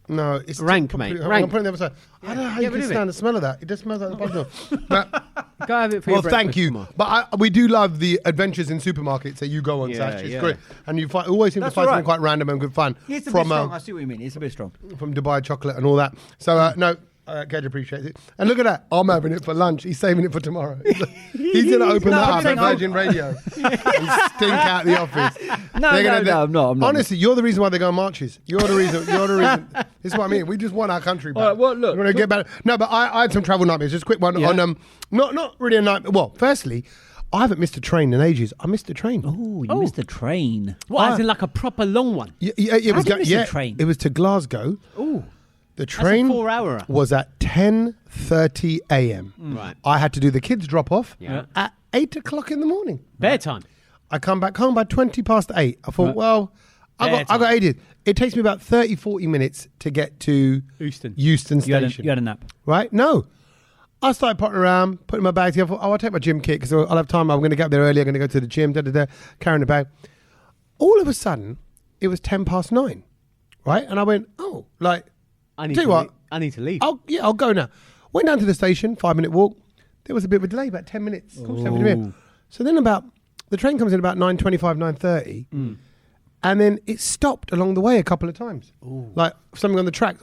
No, it's rank, mate. I'm Rank. putting the other side. I don't know how you can stand the smell of that. It just smells like the bottle. But Go have it for well, your thank breakfast you. tomorrow. But we do love the adventures in supermarkets that you go on, Sach. It's great, and you always seem to find something quite random and good fun. It's a bit strong. I see what you mean. It's a bit strong. From Dubai chocolate and all that. So no. Kej appreciates it. And look at that. I'm having it for lunch. He's saving it for tomorrow. He's going to open that up at Virgin Radio and stink out the office. No, I'm not. Honestly, you're the reason why they go on marches. You're the reason. This is what I mean. We just want our country back. All right, well, look. We're going to get better. No, but I had some travel nightmares. Just a quick one on not really a nightmare. Well, firstly, I haven't missed a train in ages. I missed a train. Oh, you missed a train. What, as in like a proper long one? It was a train? It was to Glasgow. Oh. The train That's a 4-hour. was at 10:30 a.m. Right. I had to do the kids drop off Yeah. at 8 o'clock in the morning. Bear time. I come back home by 20 past 8. I thought, well, I got aided. It takes me about 30, 40 minutes to get to Euston Station. You had a nap. Right? No. I started potting around, putting my bags together. I thought, I'll take my gym kit because I'll have time. I'm going to get up there early. I'm going to go to the gym, carrying the bag. All of a sudden, it was 10 past 9. Right? And I went, I need to leave. I'll go now. Went down to the station, 5-minute walk. There was a bit of a delay, about 10 minutes. So then the train comes in about 9:25, 9:30, and then it stopped along the way a couple of times. Ooh. Like something on the track.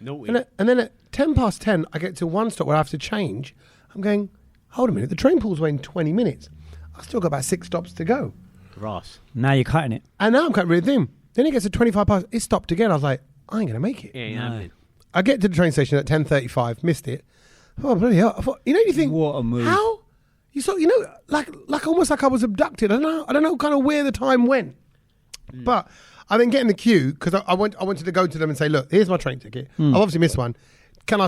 Naughty. And then at 10 past 10, I get to one stop where I have to change. I'm going, hold a minute, the train pulls away in 20 minutes. I've still got about 6 stops to go. Ross. Now you're cutting it. And now I'm cutting rid of him. Then it gets to 25 past, it stopped again. I was like, I ain't going to make it. Yeah, no. I get to the train station at 10:35, missed it. Oh, bloody hell. I thought, you think, what a move. How? Like almost like I was abducted. I don't know kind of where the time went. But I then get in the queue because I wanted to go to them and say, look, here's my train ticket. I've obviously missed one. Can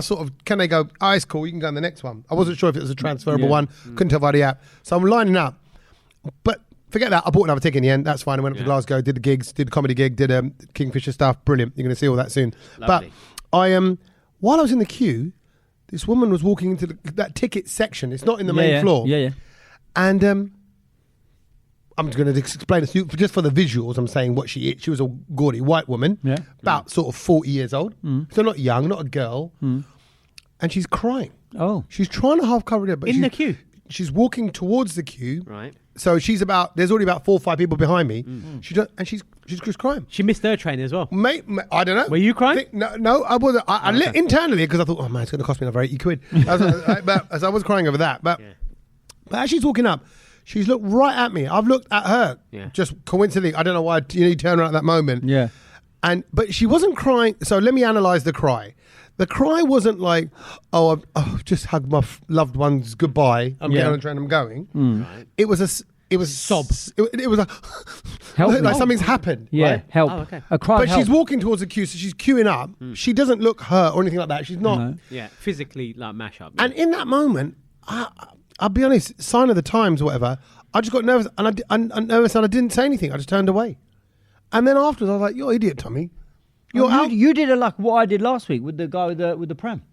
they go, it's cool, you can go on the next one. I wasn't sure if it was a transferable one. Couldn't tell by the app. So I'm lining up. But forget that. I bought another ticket in the end. That's fine. I went up to Glasgow, did the gigs, did the comedy gig, did Kingfisher stuff. Brilliant. You're going to see all that soon. Lovely. But I while I was in the queue, this woman was walking into that ticket section. It's not in the main floor. Yeah. And I'm going to explain this to you just for the visuals. I'm saying what she is. She was a gaudy white woman, about sort of 40 years old. So not young, not a girl. And she's crying. Oh. She's trying to half cover it, but in the queue. She's walking towards the queue. Right. So there's already about 4 or 5 people behind me. She's just crying. She missed her train as well. Mate, I don't know. Were you crying? No, I wasn't. I lit internally because I thought, oh man, it's going to cost me another 80 quid. But as I was crying over that. But as she's walking up, she's looked right at me. I've looked at her. Yeah. Just coincidentally. I don't know why you need to turn around at that moment. Yeah. But she wasn't crying. So let me analyse the cry. The cry wasn't like, I've just hugged my loved ones goodbye. I'm getting on the train. I'm going. Right. It was sob. It was a help like something's happened. Yeah, right? help. Oh, okay. A cry. But help. she's walking towards the queue, so she's queuing up. She doesn't look hurt or anything like that. She's not. No. Yeah, physically like mash up. And in that moment, I'll be honest, sign of the times, or whatever. I just got nervous, and I didn't say anything. I just turned away. And then afterwards, I was like, "You're an idiot, Tommy. You did it like what I did last week with the guy with the pram.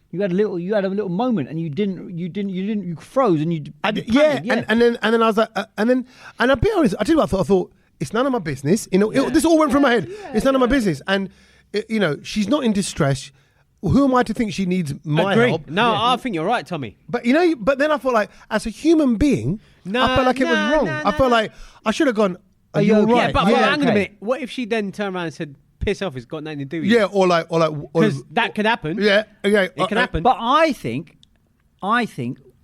You had a little moment, and you froze, and you and then I was like, and I'll be honest, I tell you what I thought it's none of my business. This all went from my head. It's none of my business, and she's not in distress. Who am I to think she needs my help? No, I think you're right, Tommy. But but then I felt like as a human being, I felt like it was wrong. I felt like I should have gone. Are you all right? Yeah, but hang on a minute. What if she then turned around and said, piss off, it's got nothing to do with you? Yeah, or like because that could happen. Yeah, it can happen. But I think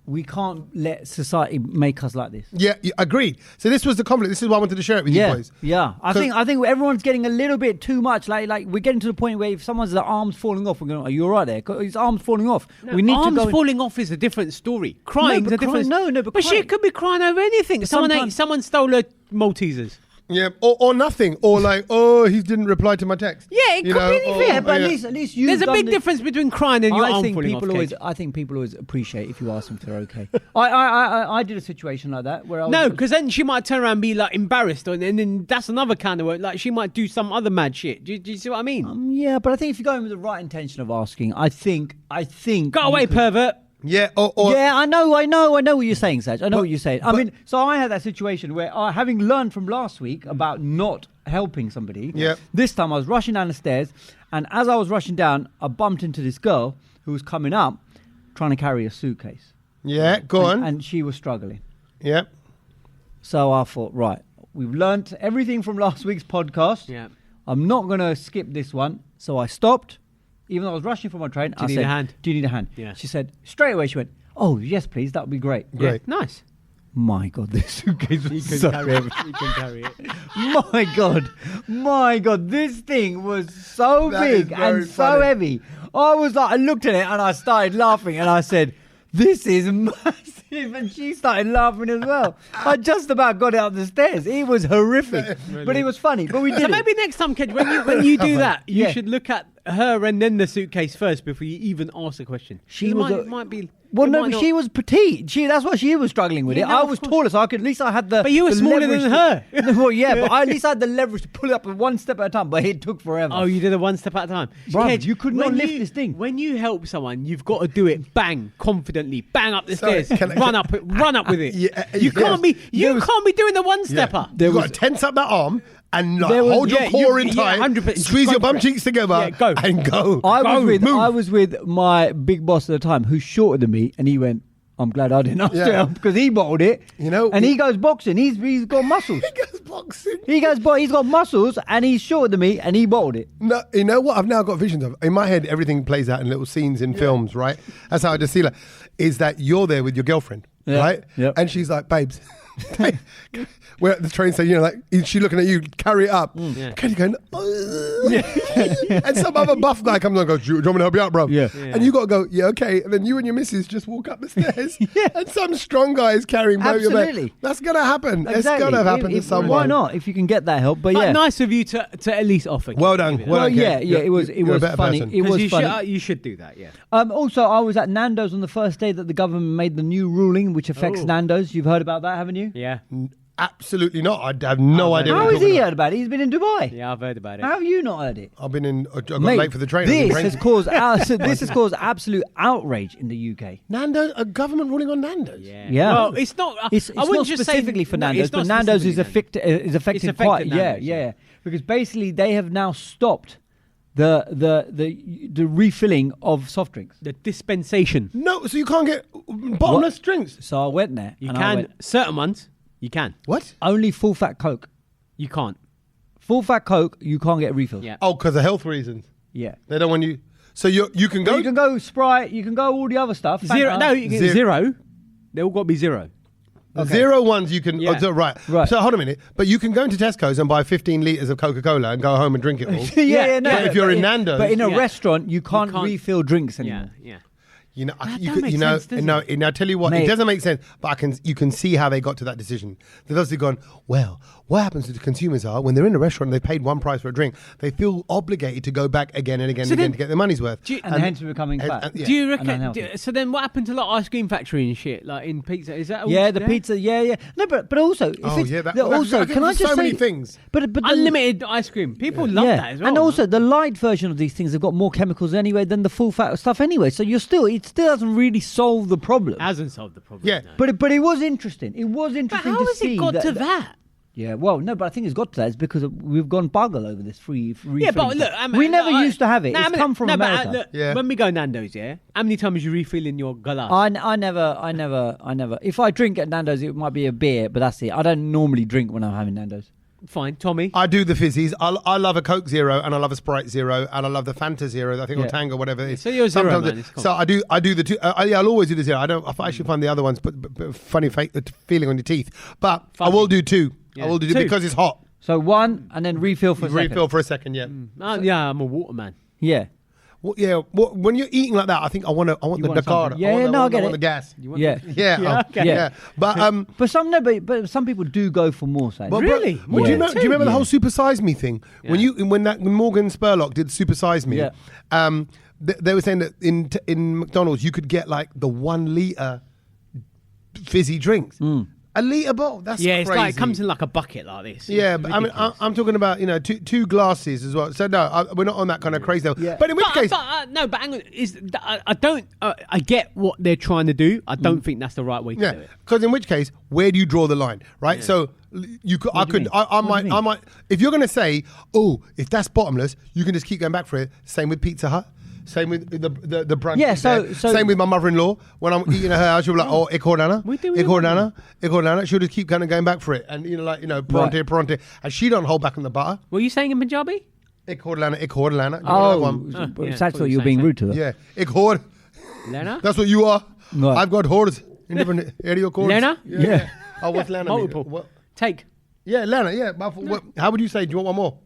we can't let society make us like this. Yeah, agreed. So this was the conflict. This is why I wanted to share it with you boys. Yeah, I think everyone's getting a little bit too much. Like we're getting to the point where if someone's arms falling off, we're going, "Are you all right there?" His arms falling off. No, we need arms to go falling off is a different story. Crying is a different. But she could be crying over anything. Someone stole her Maltesers. Yeah, or nothing, or like, he didn't reply to my text. Yeah, it could be anything. Yeah, but at least you. There's a big difference between crying and your arm falling off. I think people always appreciate if you ask them if they're okay. I did a situation like that where I was... No, because then she might turn around and be like embarrassed, and then that's another kind of word. Like she might do some other mad shit. Do you see what I mean? Yeah, but I think if you're going with the right intention of asking, I think. Go away, pervert. Yeah, yeah, I know what you're saying, Saj. I know what you're saying. I mean, so I had that situation where, having learned from last week about not helping somebody. Yep. This time I was rushing down the stairs, and as I was rushing down, I bumped into this girl who was coming up, trying to carry a suitcase. Yeah, go on. And she was struggling. Yep. So I thought, right, we've learnt everything from last week's podcast. Yeah. I'm not going to skip this one. So I stopped, even though I was rushing for my train. Do you need a hand? Do you need a hand? Yeah. She said, straight away, she went, oh, yes, please, that would be great. Great. Yeah, nice. My God, this suitcase You was can so carry it. heavy. You can carry it. My God, this thing was so That is big very and so funny. heavy. I was like, I looked at it and I started laughing and I said, this is massive. And she started laughing as well. I just about got it up the stairs. It was horrific, but it was funny. But we did So it. maybe next time, Kej, when you do that, you Yeah. should look at her and then the suitcase first before you even ask the question. She It was might, a- it might be. Well, it no, might but not- she was petite. That's what she was struggling with Yeah, it. no, I of was course. taller, so I could at least I had the. But you were the smaller leverage than to- her. Well, yeah, but I at least I had the leverage to pull it up one step at a time. But it took forever. Oh, you did it one step at a time. Bruv, Kej, you could not when lift this thing. When you help someone, you've got to do it bang, confidently, bang up the Sorry, stairs, can I- run up with it. Yeah, you can't be yes. can't be doing the one stepper. You've got to tense up that arm and like, There was- hold your yeah, core you- in yeah, tight, 100%. squeeze Go your bum for it. cheeks together, Yeah, go. and go. I was with my big boss at the time, who's shorter than me, and he went, "I'm glad I didn't ask Yeah. him because he bottled it." You know, and he goes boxing. He's got muscles. He goes boxing. He's got muscles, and he's shorter than me, and he bottled it. No, you know what? I've now got visions of. In my head, everything plays out in little scenes in films, right? That's how I just see it. Is that you're there with your girlfriend, Yeah. right? Yep. And she's like, babes, we're at the train station, you know, like, is she looking at you, carry it up. Yeah. Kenny going, and some other buff guy comes on and goes, do you want me to help you out, bro? Yeah. And you got to go, yeah, okay. And then you and your missus just walk up the stairs. And some strong guy is carrying both your back. Absolutely. That's going to happen. Exactly. It's going to happen to someone. Why not? If you can get that help, but But yeah. nice of you to at least offer. Well done. Give it. Well Well, done, yeah, Ken. yeah, it was You're a better funny. person. It 'Cause was you funny. you should do that. Yeah. Also, I was at Nando's on the first day that the government made the new ruling, which affects Oh. Nando's. You've heard about that, haven't you? Yeah. Absolutely not. I have no idea How what has you're he talking heard about it? He's been in Dubai. Yeah, I've heard about it. How have you not heard it? about. I've been in. I got Mate, late for the train. I've been This praying. has caused this has caused absolute outrage in the UK. Nando, a government ruling on Nando's. Yeah. Yeah. Well, it's not. It's I wouldn't not just specifically say, for no, Nando's, it's not but Nando's is specifically affected It's affected quite. Nando's, Yeah, because basically they have now stopped the refilling of soft drinks. the dispensation. No, so you can't get bottomless drinks. So I went there. You and I can went, certain ones. You can. What? only full fat Coke. You can't. Full fat Coke, you can't get refills. Yeah. Oh, because of health reasons. Yeah. They don't want you. So you can But go. you can go Sprite, you can go all the other stuff. Zero. Fanta. No, you can Zero. zero. They all got to be zero. Okay. 0 ones you can. Yeah. Oh, so, right. Right. So hold on a minute. But you can go into Tesco's and buy 15 litres of Coca-Cola and go home and drink it all. yeah, no. But if you're in Nando's- but in a Yeah. restaurant, you can't can't- refill drinks anymore. Yeah. You know, That you don't could, make you know, sense, does no. it? Now, I tell you what, Mate. it doesn't make sense. But you can see how they got to that decision. They've obviously gone, well, what happens to the consumers are when they're in a restaurant and they paid one price for a drink, they feel obligated to go back again and again So and again then- to get their money's worth. Do you- And hence we're becoming fat. yeah. Do you And reckon? unhealthy. So then, what happened to like ice cream factory and shit, like in pizza? Is that all Yeah, the there? pizza. Yeah. No, but also, if Oh, it's, yeah, that- the- well, also, that- can I there's just so say, many things. But the, Unlimited ice cream. People love that as well. and man. also the light version of these things have got more chemicals anyway than the full fat stuff anyway. So it still doesn't really solve the problem. hasn't solved the problem. Yeah. no. But it was interesting. It was But interesting how to has see it got to that? Yeah, well, no, but I think it's got to that. It's because we've gone buggle over this free. Yeah, but refilling look, stuff. I mean, we never I- used to have it. No, It's I mean, come from no, but, America. look, Yeah. When we go Nando's, yeah, how many times you refill in your glass? I never. If I drink at Nando's, it might be a beer, but that's it. I don't normally drink when I'm having Nando's. Fine, Tommy. I do the fizzies. I love a Coke Zero and I love a Sprite Zero and I love the Fanta Zero. I think or Yeah. Tango, whatever it is. So you're a zero, Sometimes man. It's cool. So I do the two. Yeah, I'll always do the zero. I don't. I actually find the other ones but funny feeling on your teeth. But I will do two. Yeah. I will do two Two. because it's hot. So one, and then refill for a second. Refill for a second. Yeah. Yeah, I'm a water man. Yeah. Well, yeah. Well, when you're eating like that, I think I want the want Dakar. something. Yeah, no, I get I want it. the gas. Yeah. Yeah. Yeah, okay. Yeah. But But some people do go for more. Say. But, Really? Well, do you Yeah. remember the Yeah. whole Super Size Me thing? When Morgan Spurlock did Super Size Me, Yeah. they were saying that in McDonald's you could get like the 1 litre fizzy drinks. A litre bottle? That's Yeah, it's crazy. like it comes in like a bucket like this. Yeah, It's but I mean, ridiculous. I'm talking about, two glasses as well. So no, we're not on that kind of crazy level. Yeah. But in which case, no, but hang on. I don't. I get what they're trying to do. I don't think that's the right way to do it. because in which case, where do you draw the line, right? So you could, What do you mean? I What do you might. If you're going to say, oh, if that's bottomless, you can just keep going back for it. Same with Pizza Hut. Same with the brunch. Yeah, there. so- Same with my mother-in-law. When I'm eating at her house, she'll be like, oh, ik hoor Nana. We do Ik it hoor all. Nana. Ik hoor Nana. She'll just keep kind of going back for it. And, pronte. And she don't hold back on the butter. What are you saying in Punjabi? Ik hoor Nana. Ik hoor Nana. You know that one? yeah, Sach thought thought you you were were being saying rude to her. Yeah. Ik hoor. Lena? That's what you are. Right. I've got whores in different area codes. Lena? Yeah. Oh, what's Lena? mean? Multiple. What? Take. Yeah, Lena. Yeah. But how would you say? Do you want one more?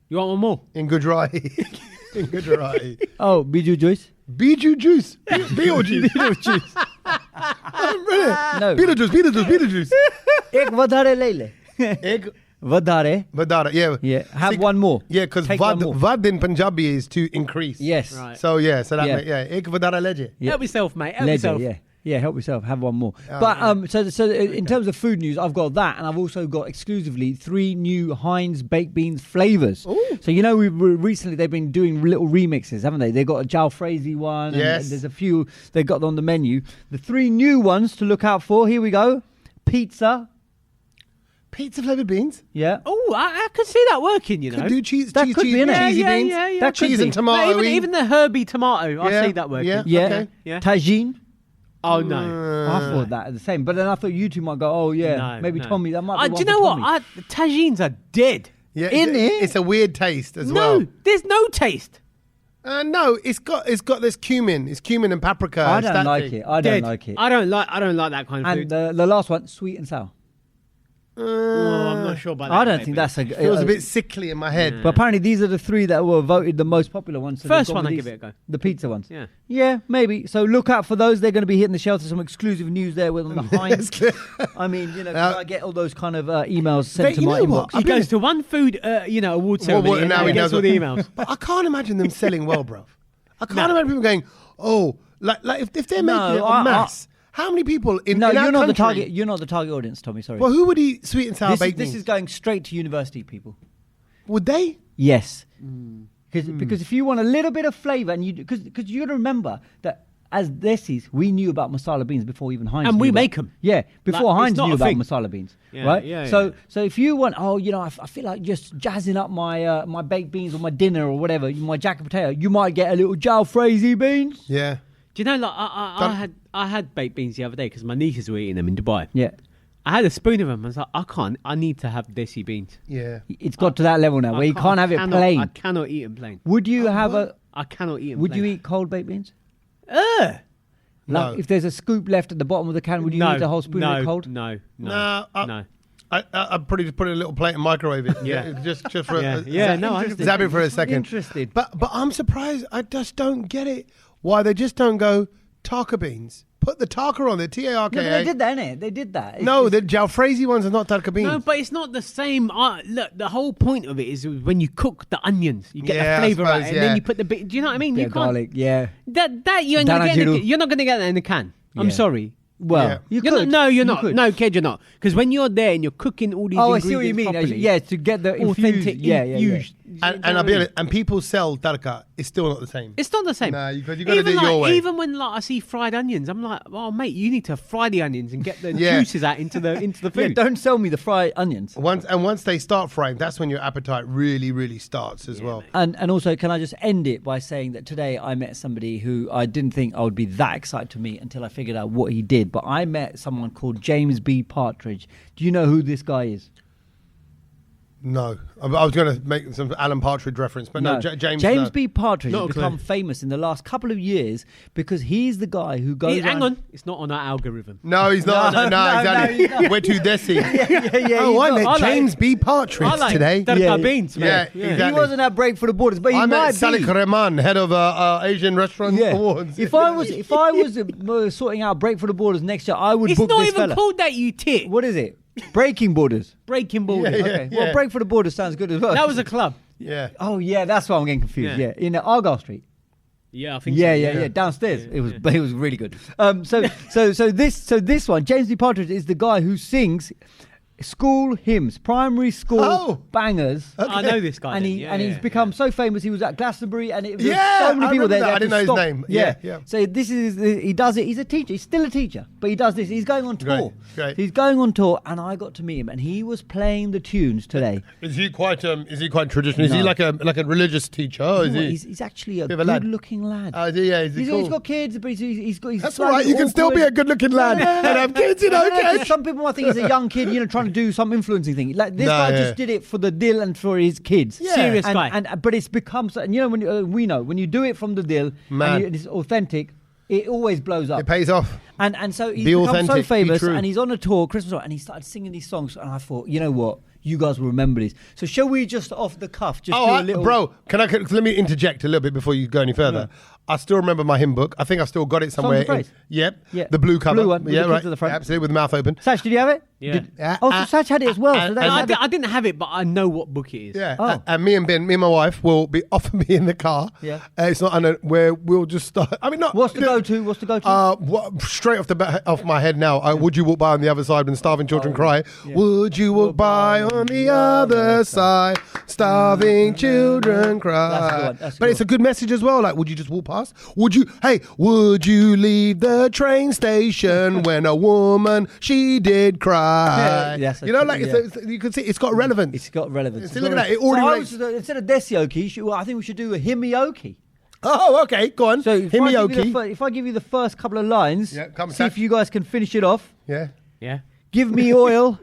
You want one more? In Gujarat. In Gujarat. Oh, Biju Joyce? Biju juice. Beetlejuice. Beetlejuice. No. Beetlejuice. Ek vadare le le. Egg. Vadare. Vadara. Yeah. Yeah. Have See, one more. Yeah, because Take one more. vad in Punjabi is to increase. Yes. Right. So that Yeah. Ek vadara leje. Yeah. Help yourself, mate. Help Ledger, yourself. yeah. Yeah, help yourself. Have one more. Oh, But yeah. so in terms of food news, I've got that, and I've also got exclusively 3 new Heinz baked beans flavors. Ooh. So recently they've been doing little remixes, haven't they? They've got a jalfrezi one. Yes. And there's a few they got on the menu. The 3 new ones to look out for. Here we go. Pizza. Pizza flavored beans. Yeah. Oh, I could see that working, you know. Could do cheese, That cheese, could cheese, be, innit? cheesy Yeah, beans. yeah, yeah. That could Cheese be. and tomato. Even the herby tomato, I Yeah, see that working. yeah. Yeah. Okay. Yeah. Tagine. Oh, no. I thought that the same, but then I thought you two might go, oh yeah, No, maybe no. Tommy. That might be Do one you for know what? Tommy. The tagines are dead. Yeah, In it? It's a weird taste as No, well. there's no taste. No, it's got this cumin. It's cumin and paprika. I It's don't that like thing. it. I don't Dead. like it. I don't like that kind of And food. the last one, sweet and sour. Oh, I'm not sure about that. I don't think that's a. Feels a bit sickly in my head. But apparently these are the 3 that were voted the most popular ones. So they've First gone one, with I these- give it a go. The pizza ones. Yeah. Yeah, maybe. So look out for those. They're going to be hitting the shelter. Some exclusive news there with on the Heinz. I mean, 'cause I get all those kind of emails sent to you my know what? inbox. He goes to one food, award ceremony, and now he gets all the emails. But I can't imagine them selling well, bro. I can't imagine people going, oh, like if they're No, making it I- en masse, how many people in No, in our you're not the country- target. You're not the target audience, Tommy. Sorry. Well, who would eat sweet and sour this baked is beans? going straight to university people. Would they? Yes. Because if you want a little bit of flavour, and because you got to remember that as Desis, we knew about masala beans before even Heinz. And knew we about- make 'em. Yeah, before Like, it's Heinz not knew a about thing. masala beans, Yeah, right? yeah, so yeah. if you want, I feel like just jazzing up my my baked beans or my dinner or whatever, my jacket potato, you might get a little jalfrezi beans. Yeah. Do you know, like I had baked beans the other day because my nieces were eating them in Dubai. Yeah, I had a spoon of them. I was like, I need to have desi beans. Yeah. it's got to that level now where you can't have it plain. I cannot eat them plain. Would you have I cannot eat them. Would you plain. eat cold baked beans? Ugh. No. Like if there's a scoop left at the bottom of the can, would you eat the whole spoon of it cold? No. No, No. I'd probably just put it in a little plate and microwave it. Yeah. just for Yeah. No, I zap it for a second. Interested. But I'm surprised. I just don't get it. Why they just don't go tarka beans? Put the tarka on there. TARKA. No, but they did that, innit? They did that. No, the jalfrezi ones are not tarka beans. No, but it's not the same. Look, the whole point of it is when you cook the onions, you get Yeah, I the flavour out, suppose, and yeah. then you put the. Do you know what I mean? Yeah, You can't. garlic, yeah. That you ain't gonna get. Danajuru. You're not gonna get that in the can. I'm Yeah. sorry. Well, Yeah. you You're could. not, no, you're You not. could. No, Kej, you're not. Because when you're there and you're cooking all these Oh, I ingredients see what you mean. properly, Yeah, to get the authentic, infused. Yeah. infused. And I'll be honest, and people sell tarka. It's still not the same. It's not the same. No, because you got to do Even it your way. Even when I see fried onions, I'm like, oh mate, you need to fry the onions and get the Yeah. juices out into the Yeah, food. don't sell me the fried onions. Once they start frying, that's when your appetite really, really starts as well. And also, can I just end it by saying that today I met somebody who I didn't think I would be that excited to meet until I figured out what he did. But I met someone called James B. Partridge. Do you know who this guy is? No, I was going to make some Alan Partridge reference, but no, James. no. B. Partridge Not has a clue. become famous in the last couple of years because he's the guy who goes. Hang around- on, it's not on our algorithm. No, he's not. No, No, exactly. he's not. We're too desi. yeah. Oh, I he's met not- James B. Partridge I like today. tarka Yeah. beans, Yeah, man. exactly. He wasn't at Break for the Borders, but he I might met Salik be. Rahman, head of Asian Restaurant Yeah. Awards. If I was sorting out Break for the Borders next year, I would It's book not this even fella. called that, you tit. What is it? Breaking Borders. Breaking borders. Yeah, Okay. yeah. Well, Break for the Borders sounds good as well. That was a club. Yeah. Oh yeah, that's why I'm getting confused. Yeah. Yeah, in Argyle Street. Yeah, I think Yeah. Downstairs, it was really good. So this one, James D. Partridge is the guy who sings school hymns, primary school bangers. Okay. I know this guy. And he's become so famous. He was at Glastonbury, and it was so I many people remember there. that. I didn't know his name. Yeah. So this is he does it. He's a teacher. He's still a teacher, but he does this. He's going on tour. Great. So he's going on tour, and I got to meet him, and he was playing the tunes today. Is he quite traditional? Is he like a religious teacher? Or is he? He's actually a Bit of a good-looking lad. Oh, is he cool? He's got kids, but he's got. That's all right. You can still be a good-looking lad and have kids, okay? Some people might think he's a young kid, trying to do some influencing thing. Like this guy just did it for the deal and for his kids. Yeah. Serious guy. But it's become so. And when you do it from the deal and it's authentic, it always blows up. It pays off. And so he's Be become authentic, so be famous, true. and he's on a tour, Christmas tour, and he started singing these songs. And I thought, you know what? You guys will remember this. So shall we just off the cuff do a little... Bro, let me interject a little bit before you go any further. Yeah. I still remember my hymn book. I think I still got it somewhere. Songs of Praise? Yep. Yeah. The blue cover. Blue one, with the kids right. at the front. Absolutely, with the mouth open. Sach, did you have it? Yeah. So Sach had it as well. So I didn't have it, but I know what book it is. Yeah. Oh. And me and my wife will be offer me in the car. Yeah. It's not where we'll just start. I mean, not. What's the go-to? Straight off my head now. Would you walk by on the other side when starving children cry? Yeah. Would you walk by on the other side? Starving children cry. That's But it's a good message as well. Like, would you just walk past? Would you leave the train station when a woman she did cry? Yes, you can see it's got relevance. It's got relevance. See, look at that. It already relates. Instead of desioki, I think we should do a himioki. Oh, okay. Go on. So Himioki. if I give you the first couple of lines, come see if you guys can finish it off. Yeah. Yeah. Give me oil.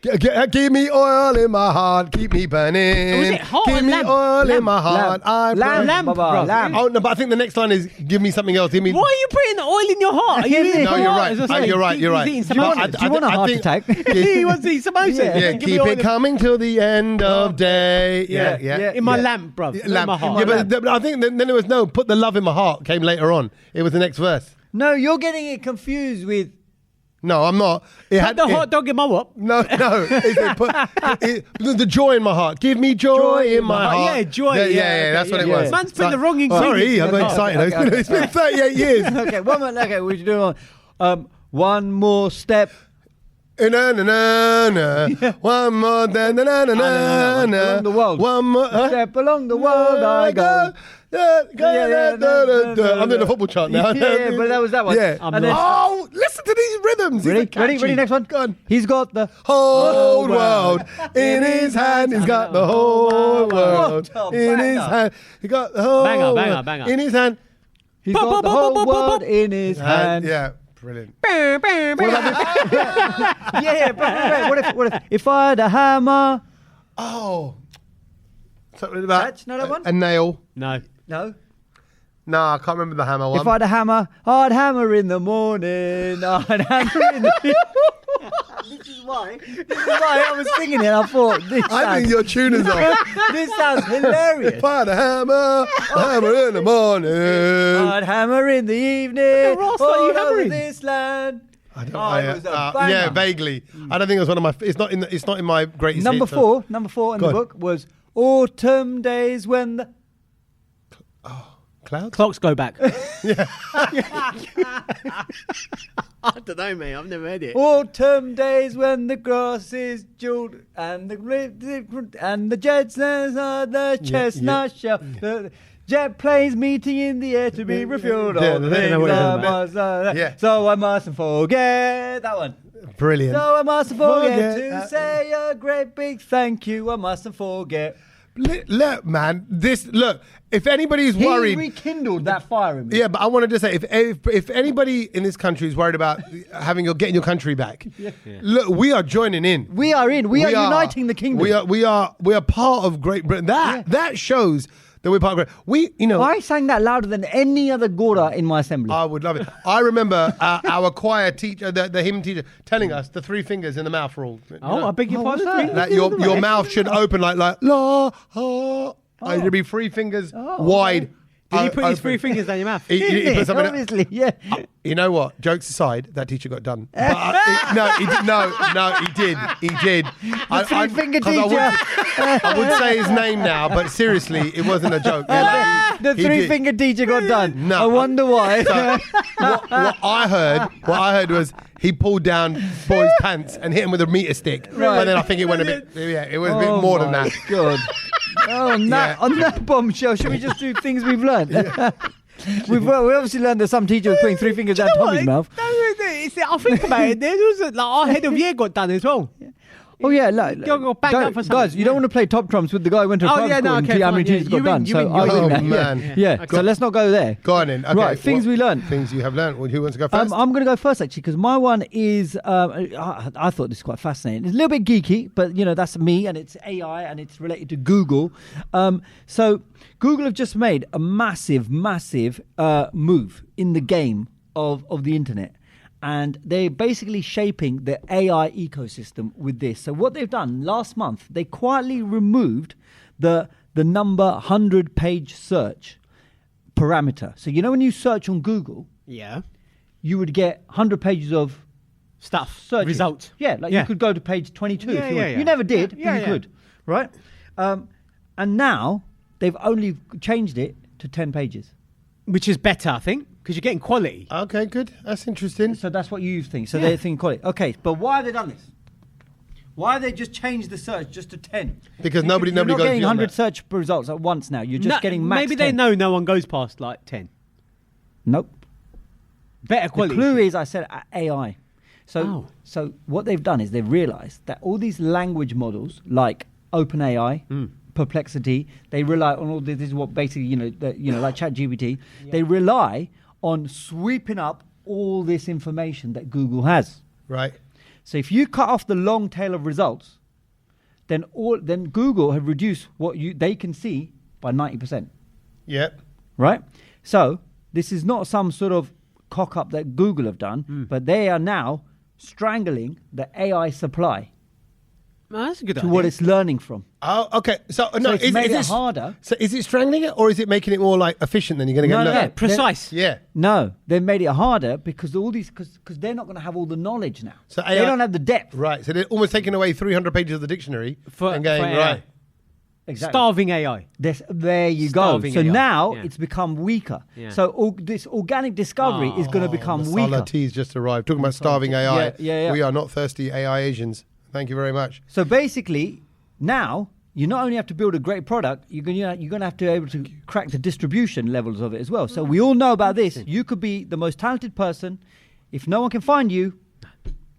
Give me oil in my heart, keep me burning. Was it hot Give and me lamb? oil in my heart. Lamb, bro. lamb. Oh no, but I think the next line is give me something else. Give me. Why are you putting the oil in your heart? Are you No, you're right. You're right. You're right. He's Do you want a heart attack? he wants to eat samosa. Yeah, keep it coming till the end of day. Yeah. In my lamp, bro. In my heart. Yeah, but I think then there was no put the love in my heart came later on. It was the next verse. No, you're getting it confused with. No, I'm not. Put the hot dog in my what? No. The joy in my heart. Give me joy in my heart. Yeah, joy. Yeah, that's what it was. Man's put the wrong ingredient. Sorry, I'm excited. Okay. It's been 38 years. Okay, one more. Okay, we should do one more step. Na-na-na-na. One more. Along the world. One more. Step along the world I go. I'm doing a football chant now. Yeah, but that was that one. Yeah. And then, Listen to these rhythms. ready? Next one. Go on. He's got the Whole world in his hand. He's got the whole world What a in his banger. hand. He got the whole world Banger. in his hand. He's got the whole world in his hand. Yeah, brilliant. Yeah. What if I had a hammer? Oh, something about That's another one? a nail. No. No. No, I can't remember the hammer one. If I had a hammer, I'd hammer in the morning. I'd hammer in the. This is why I was singing it. I thought I think your tune is off. this sounds hilarious. If I had a hammer in the morning. I'd hammer in the evening. Ross, what are you all over hammering? this land. I don't it was a banger. yeah, vaguely. I don't think it was one of my. It's not in my greatest. Number hits, four in Go the on. book was autumn days when the Clouds. Clocks go back. I don't know, mate. I've never heard it. autumn days when the grass is jeweled and the jets are the chestnut shell. The jet planes meeting in the air to be refueled. Yeah, All the I don't things know what I it is. must. Yeah. So I mustn't forget that one. Brilliant. So I mustn't forget Forget. to say a great big thank you. I mustn't forget. Look, man. Look. If anybody's He worried. rekindled that fire in me. Yeah, but I wanted to say, if anybody in this country is worried about getting your country back, look, we are joining in. We are in. We are uniting the kingdom. We are part of Great Britain. That shows that we're part of Great. I sang that louder than any other Gora in my assembly. I would love it. I remember our choir teacher, the hymn teacher, telling us the three fingers in the mouth rule. I beg your what's pardon. that? That your mouth should open like la ha. It should be three fingers wide. Did he put his 3 fingers down your mouth? He put something. Obviously, yeah. You know what? Jokes aside, that teacher got done. But he did. No, he did. He did. The 3-finger teacher. I would say his name now, but seriously, it wasn't a joke. The He did. 3-finger teacher got done. No. I wonder why. So, what I heard was he pulled down boy's pants and hit him with a meter stick. Right. But then I think it went a bit. Yeah, it was a bit more than that. God. Oh, on that bombshell, should we just do things we've learned? We obviously learned that some teacher was putting 3 fingers down Tommy's mouth. I think about it. There was like our head of year got done as well. Oh yeah, like, Got backed up for something. guys, you don't want to play top trumps with the guy who went to a private school and see how many teachers got done. So I Oh, win that. man. Yeah. Okay. So let's not go there. Go on in. Okay, Right, things we learned. Things you have learned. Well, who wants to go first? I'm going to go first actually because my one is I thought this was quite fascinating. It's a little bit geeky, but that's me and it's AI and it's related to Google. So Google have just made a massive move in the game of the internet. And they're basically shaping the AI ecosystem with this. So what they've done last month, they quietly removed the number 100-page search parameter. So when you search on Google, Yeah. you would get 100 pages of Stuff. searching. Results. Yeah, you could go to page 22 if you want. You never did, but you could, right? And now they've only changed it to 10 pages. Which is better, I think, because you're getting quality. Okay, good. That's interesting. So that's what you think. So they're thinking quality. Okay, but why have they done this? Why have they just changed the search just to 10? Because nobody You're not goes getting beyond 100 that. search results at once now. You're just getting max Maybe 10. they know no one goes past like 10. Nope. Better The quality. clue is, I said AI. So what they've done is they've realised that all these language models, like OpenAI, Perplexity, they rely on all this. This is what basically like ChatGPT. They rely on sweeping up all this information that Google has. Right. So if you cut off the long tail of results, then Google have reduced what they can see by 90%. Yep. Right? So this is not some sort of cock up that Google have done, but they are now strangling the AI supply Oh, that's a good to idea. what it's learning from. Oh, okay. So So it's made it harder. So is it strangling it, or is it making it more like efficient? Then you're going to get No, no. no. Precise. Yeah. No, they've made it harder because because they're not going to have all the knowledge now. So they AI don't have the depth. Right. So they're almost taking away 300 pages of the dictionary and going for AI. right. Exactly. Starving AI. There you Starving go. So AI. now Yeah. it's become weaker. Yeah. So this organic discovery is going to become weaker. Masala tea's just arrived. Talking about starving AI. Yeah. We are not thirsty AI Asians. Thank you very much. So basically, now you not only have to build a great product, you're going to have to be able to crack the distribution levels of it as well. So we all know about this. You could be the most talented person. If no one can find you,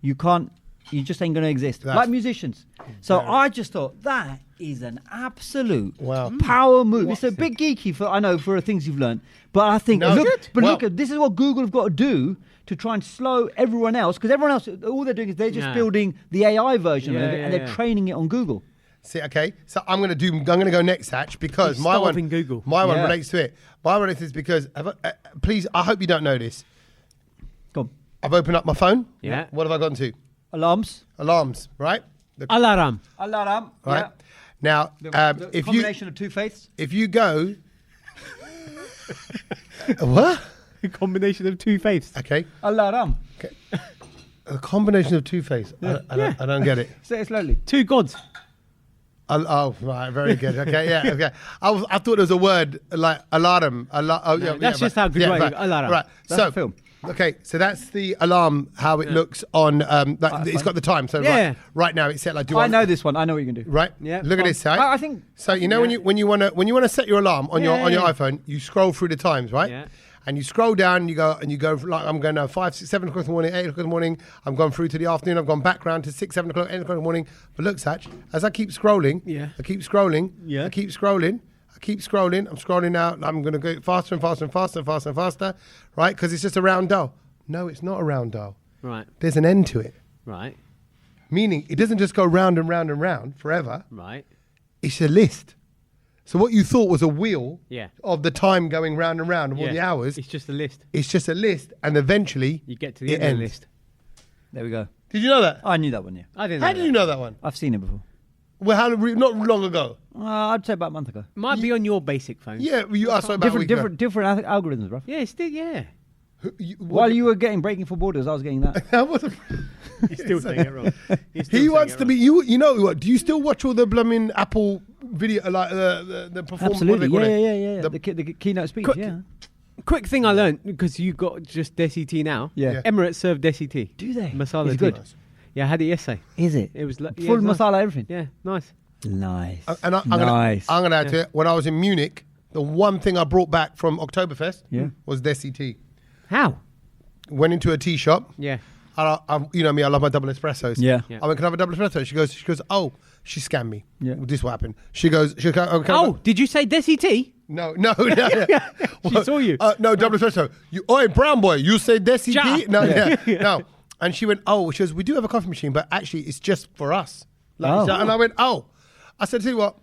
you can't. You just ain't going to exist. Like musicians. So I just thought that is an absolute power move. It's a bit geeky for things you've learned, but I think look at this is what Google have got to do to try and slow everyone else, because everyone else, all they're doing is they're just building the AI version of it and they're training it on Google. See, okay, so I'm going to go next, Hatch, because He's my one starving relates to it. My one relates to this because please, I hope you don't know this. Go on. I've opened up my phone. Yeah. What have I gotten to? Alarms, right? Alarm. alarm. Right. Yeah. Now, The if combination of two faiths. if you go, what? A combination of two faiths. Okay, Alarm. a combination of two faces. I don't get it. Say it slowly. Two gods. Oh, right, very good. Okay, yeah, okay. I thought there was a word like alarm. That's just how good you are. Alarm. Right. That's So, a film. okay, so that's the alarm. How it looks on. It's got the time. So right now it's set like. I know this one. I know what you're going to do. Right. Yeah. Look at this. Right? I think. So you know when you want to set your alarm on your iPhone, you scroll through the times, right? Yeah. And you scroll down, and you go like I'm going to 5, 6, 7 o'clock in the morning, 8 o'clock in the morning. I'm going through to the afternoon. I've gone back round to 6, 7 o'clock, 8 o'clock in the morning. But look, Satch, as I keep scrolling, I keep scrolling, Yeah. I keep scrolling. I'm scrolling out. I'm going to go faster and faster and faster and faster and faster, right? Because it's just a round dial. No, it's not a round dial. Right. There's an end to it. Right. Meaning it doesn't just go round and round and round forever. Right. It's a list. So what you thought was a wheel Yeah. of the time going round and round of all the hours, It's just a list. it's just a list, and eventually You get to the it end of ends. the list. There we go. Did you know that? I knew that one. Yeah. I didn't. How did you know that one? I've seen it before. Well, not long ago. I'd say about a month ago. Might be on your basic phone. Yeah, you asked about Different algorithms, bro. Yeah, it's still, yeah. While you were getting Breaking for Borders, I was getting that. He's still saying it wrong. He wants to be you know what? Do you still watch all the blooming Apple video, like the performance? Absolutely, yeah. The keynote speech, Quick thing I learned, because you got just Desi tea now. Yeah. Emirates serve Desi tea. Do they? Masala It's tea. good. Nice. Yeah, I had it yesterday. Is it? It was Full nice. masala, everything. Yeah, nice. Nice. And I'm nice. gonna add to it. When I was in Munich, the one thing I brought back from Oktoberfest was Desi tea. How? Went into a tea shop. Yeah. I you know me, I love my double espressos. Yeah. I went, can I have a double espresso? She goes, oh, she scammed me. Yeah. This is what happened. She goes, Did you say Desi tea? No. She saw you. No, double espresso. Oi, brown boy, you say Desi Ja. tea? No, no. And she went, oh, she goes, we do have a coffee machine, but actually it's just for us. And I went, oh. I said, tell you what.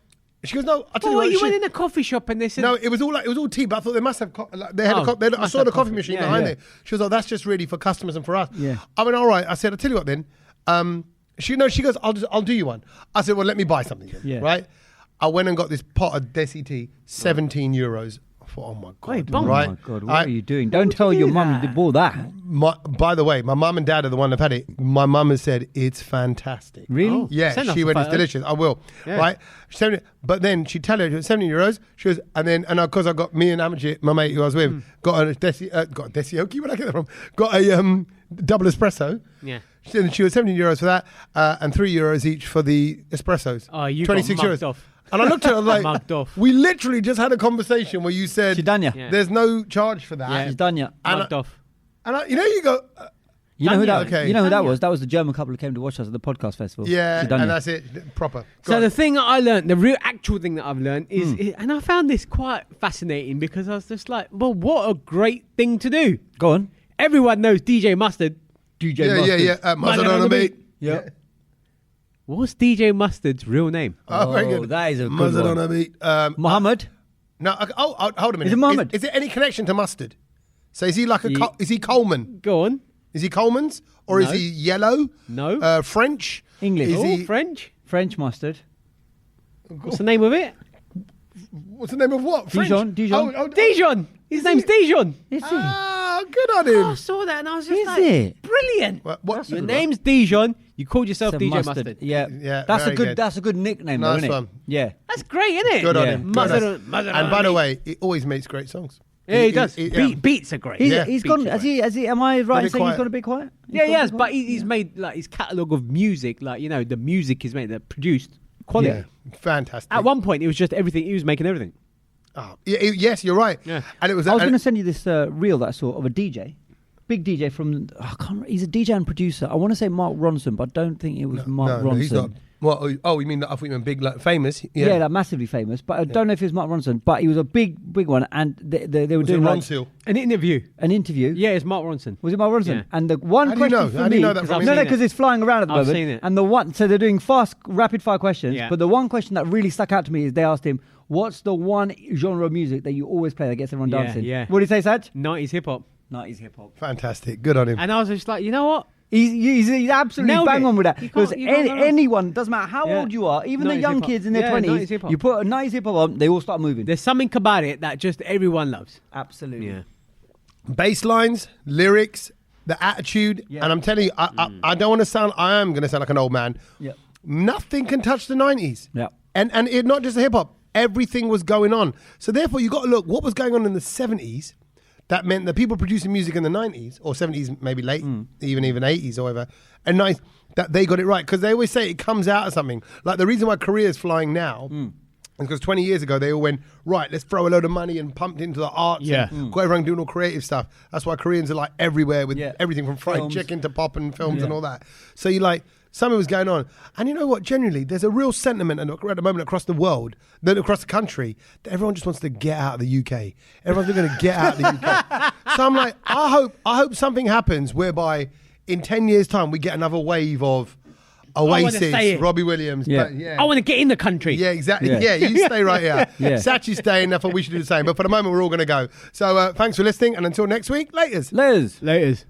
She goes, no, I'll tell you what. You went in a coffee shop and they said... No, it was all tea, but I thought they must have... I saw the coffee machine behind there. She was like, that's just really for customers and for us. Yeah. I went, all right. I said, I'll tell you what then. She goes, I'll do you one. I said, well, let me buy something then. Yeah. Right? I went and got this pot of Desi tea, 17 euros. I thought, oh my God. Wait, right? Oh my God, what are you doing? Don't tell your mum you did all that. By the way, my mum and dad are the one that have had it. My mum has said it's fantastic. Really? Oh. Yeah, Send us she a went, it's photo. delicious. I will. Yeah. Right? But then she tell her, 70 euros. She goes, and because I got me and Amajit, my mate who I was with, got a Desioki, where'd I get that from? Got a double espresso. Yeah. She was 17 euros for that, and 3 euros each for the espressos. Oh, you 26 got mugged euros. off. And I looked at her like, Mugged off. we literally just had a conversation where you said, She done ya. Yeah. there's no charge for that. Yeah. She's done ya. Mugged off. And you go, You know who that? Okay. You know who that Done ya. was? That was the German couple who came to watch us at the podcast festival. yeah, She's done and ya. that's it, proper. Go So on. the thing that I learned, the real actual thing that I've learned is, and I found this quite fascinating because I was just like, well, what a great thing to do. Go on. Everyone knows DJ Mustard. DJ Mustard. yeah. Mustard on the beat. Yeah. What's DJ Mustard's real name? Oh, very Oh, good. that is a good Mustard one. on the beat. Muhammad. No, hold a minute. Is it Muhammad? Is it any connection to mustard? So is he like is he Coleman? Go on. Is he Coleman's or is No. he yellow? No. French. English. Is Oh, he? French. French mustard. What's the name of it? What's the name of what? French? Dijon. Oh, Dijon. His name's Dijon. Is he? Ah, good on I him. saw that and I was just Is like, it? brilliant. What's Your name's Dijon. You called yourself It's a DJ Mustard. Yeah. Yeah, That's a very good. good. That's a good nickname, Nice though, isn't one. it? Yeah. That's great, isn't it? Good on Yeah. him. Mustard Good. on- mustard And on by the the way, he always makes great songs. Yeah, he does. yeah. Beats are great. He's, Yeah. he's gone. Beats are Has he? Am I right in bit saying he's quiet. gone a bit quiet? Yeah, He's gone a yes, bit but quiet? he's made like his catalogue of music, like the music he's made, that produced quality. Yeah, fantastic. At one point, it was just everything. He was making everything. Oh, yes, you're right. Yeah. And it was. I was and- going to send you this reel that I saw of a DJ, big DJ from. I can't remember, he's a DJ and producer. I want to say Mark Ronson, but I don't think it was Mark no, Ronson. he's not. Well, oh, you mean I thought you meant big, like famous? Yeah, like massively famous, but I don't know if it was Mark Ronson. But he was a big one, and they were Was it doing like Ronsil? An interview. an interview. Yeah, it's Mark Ronson. Was it Mark Ronson? Yeah. And the one How do you question know? for How do me, you know that from I've his- no, seen because it. it's flying around at the I've moment. seen it. And the one, so they're doing fast, rapid fire questions. Yeah. But the one question that really stuck out to me is they asked him, "What's the one genre of music that you always play that gets everyone Yeah, dancing?" yeah. What did he say, Saj? 90s hip hop. 90s hip hop. Fantastic. Good on him. And I was just like, you know what? He's absolutely Nailed bang it. on with that. You Because can't- you can't go wrong. anyone, doesn't matter how Yeah. old you are, even the 90s young hip-hop. kids in their Yeah, 20s, 90s hip-hop. you put a 90s hip hop on, they all start moving. There's something about it that just everyone loves. Absolutely. Yeah. Bass lines, lyrics, the attitude, Yeah. and I'm telling you, I don't want to sound. I am going to sound like an old man. Yeah. Nothing can touch the 90s. Yeah. And it not just the hip hop. Everything was going on. So therefore, you got to look what was going on in the 70s. That meant that people producing music in the 90s or 70s, maybe late, even 80s or whatever, and 90s, that they got it right. Because they always say it comes out of something. Like the reason why Korea is flying now is because 20 years ago they all went, right, let's throw a load of money and pumped into the arts Yeah. and got everyone doing all creative stuff. That's why Koreans are like everywhere with Yeah. everything from fried Films. chicken to pop and films Yeah. and all that. So you like, something was going on. And you know what? Generally, there's a real sentiment at the moment across the world, then across the country, that everyone just wants to get out of the UK. Everyone's going to get out of the UK. So I'm like, I hope something happens whereby in 10 years' time we get another wave of wanna stay Oasis, here. Robbie Williams. Yeah. But yeah. I want to get in the country. Yeah, exactly. Yeah. Yeah, you stay right here. Yeah. Sachi's staying, therefore we should do the same. But for the moment, we're all going to go. So thanks for listening, and until next week, laters. Les. Laters.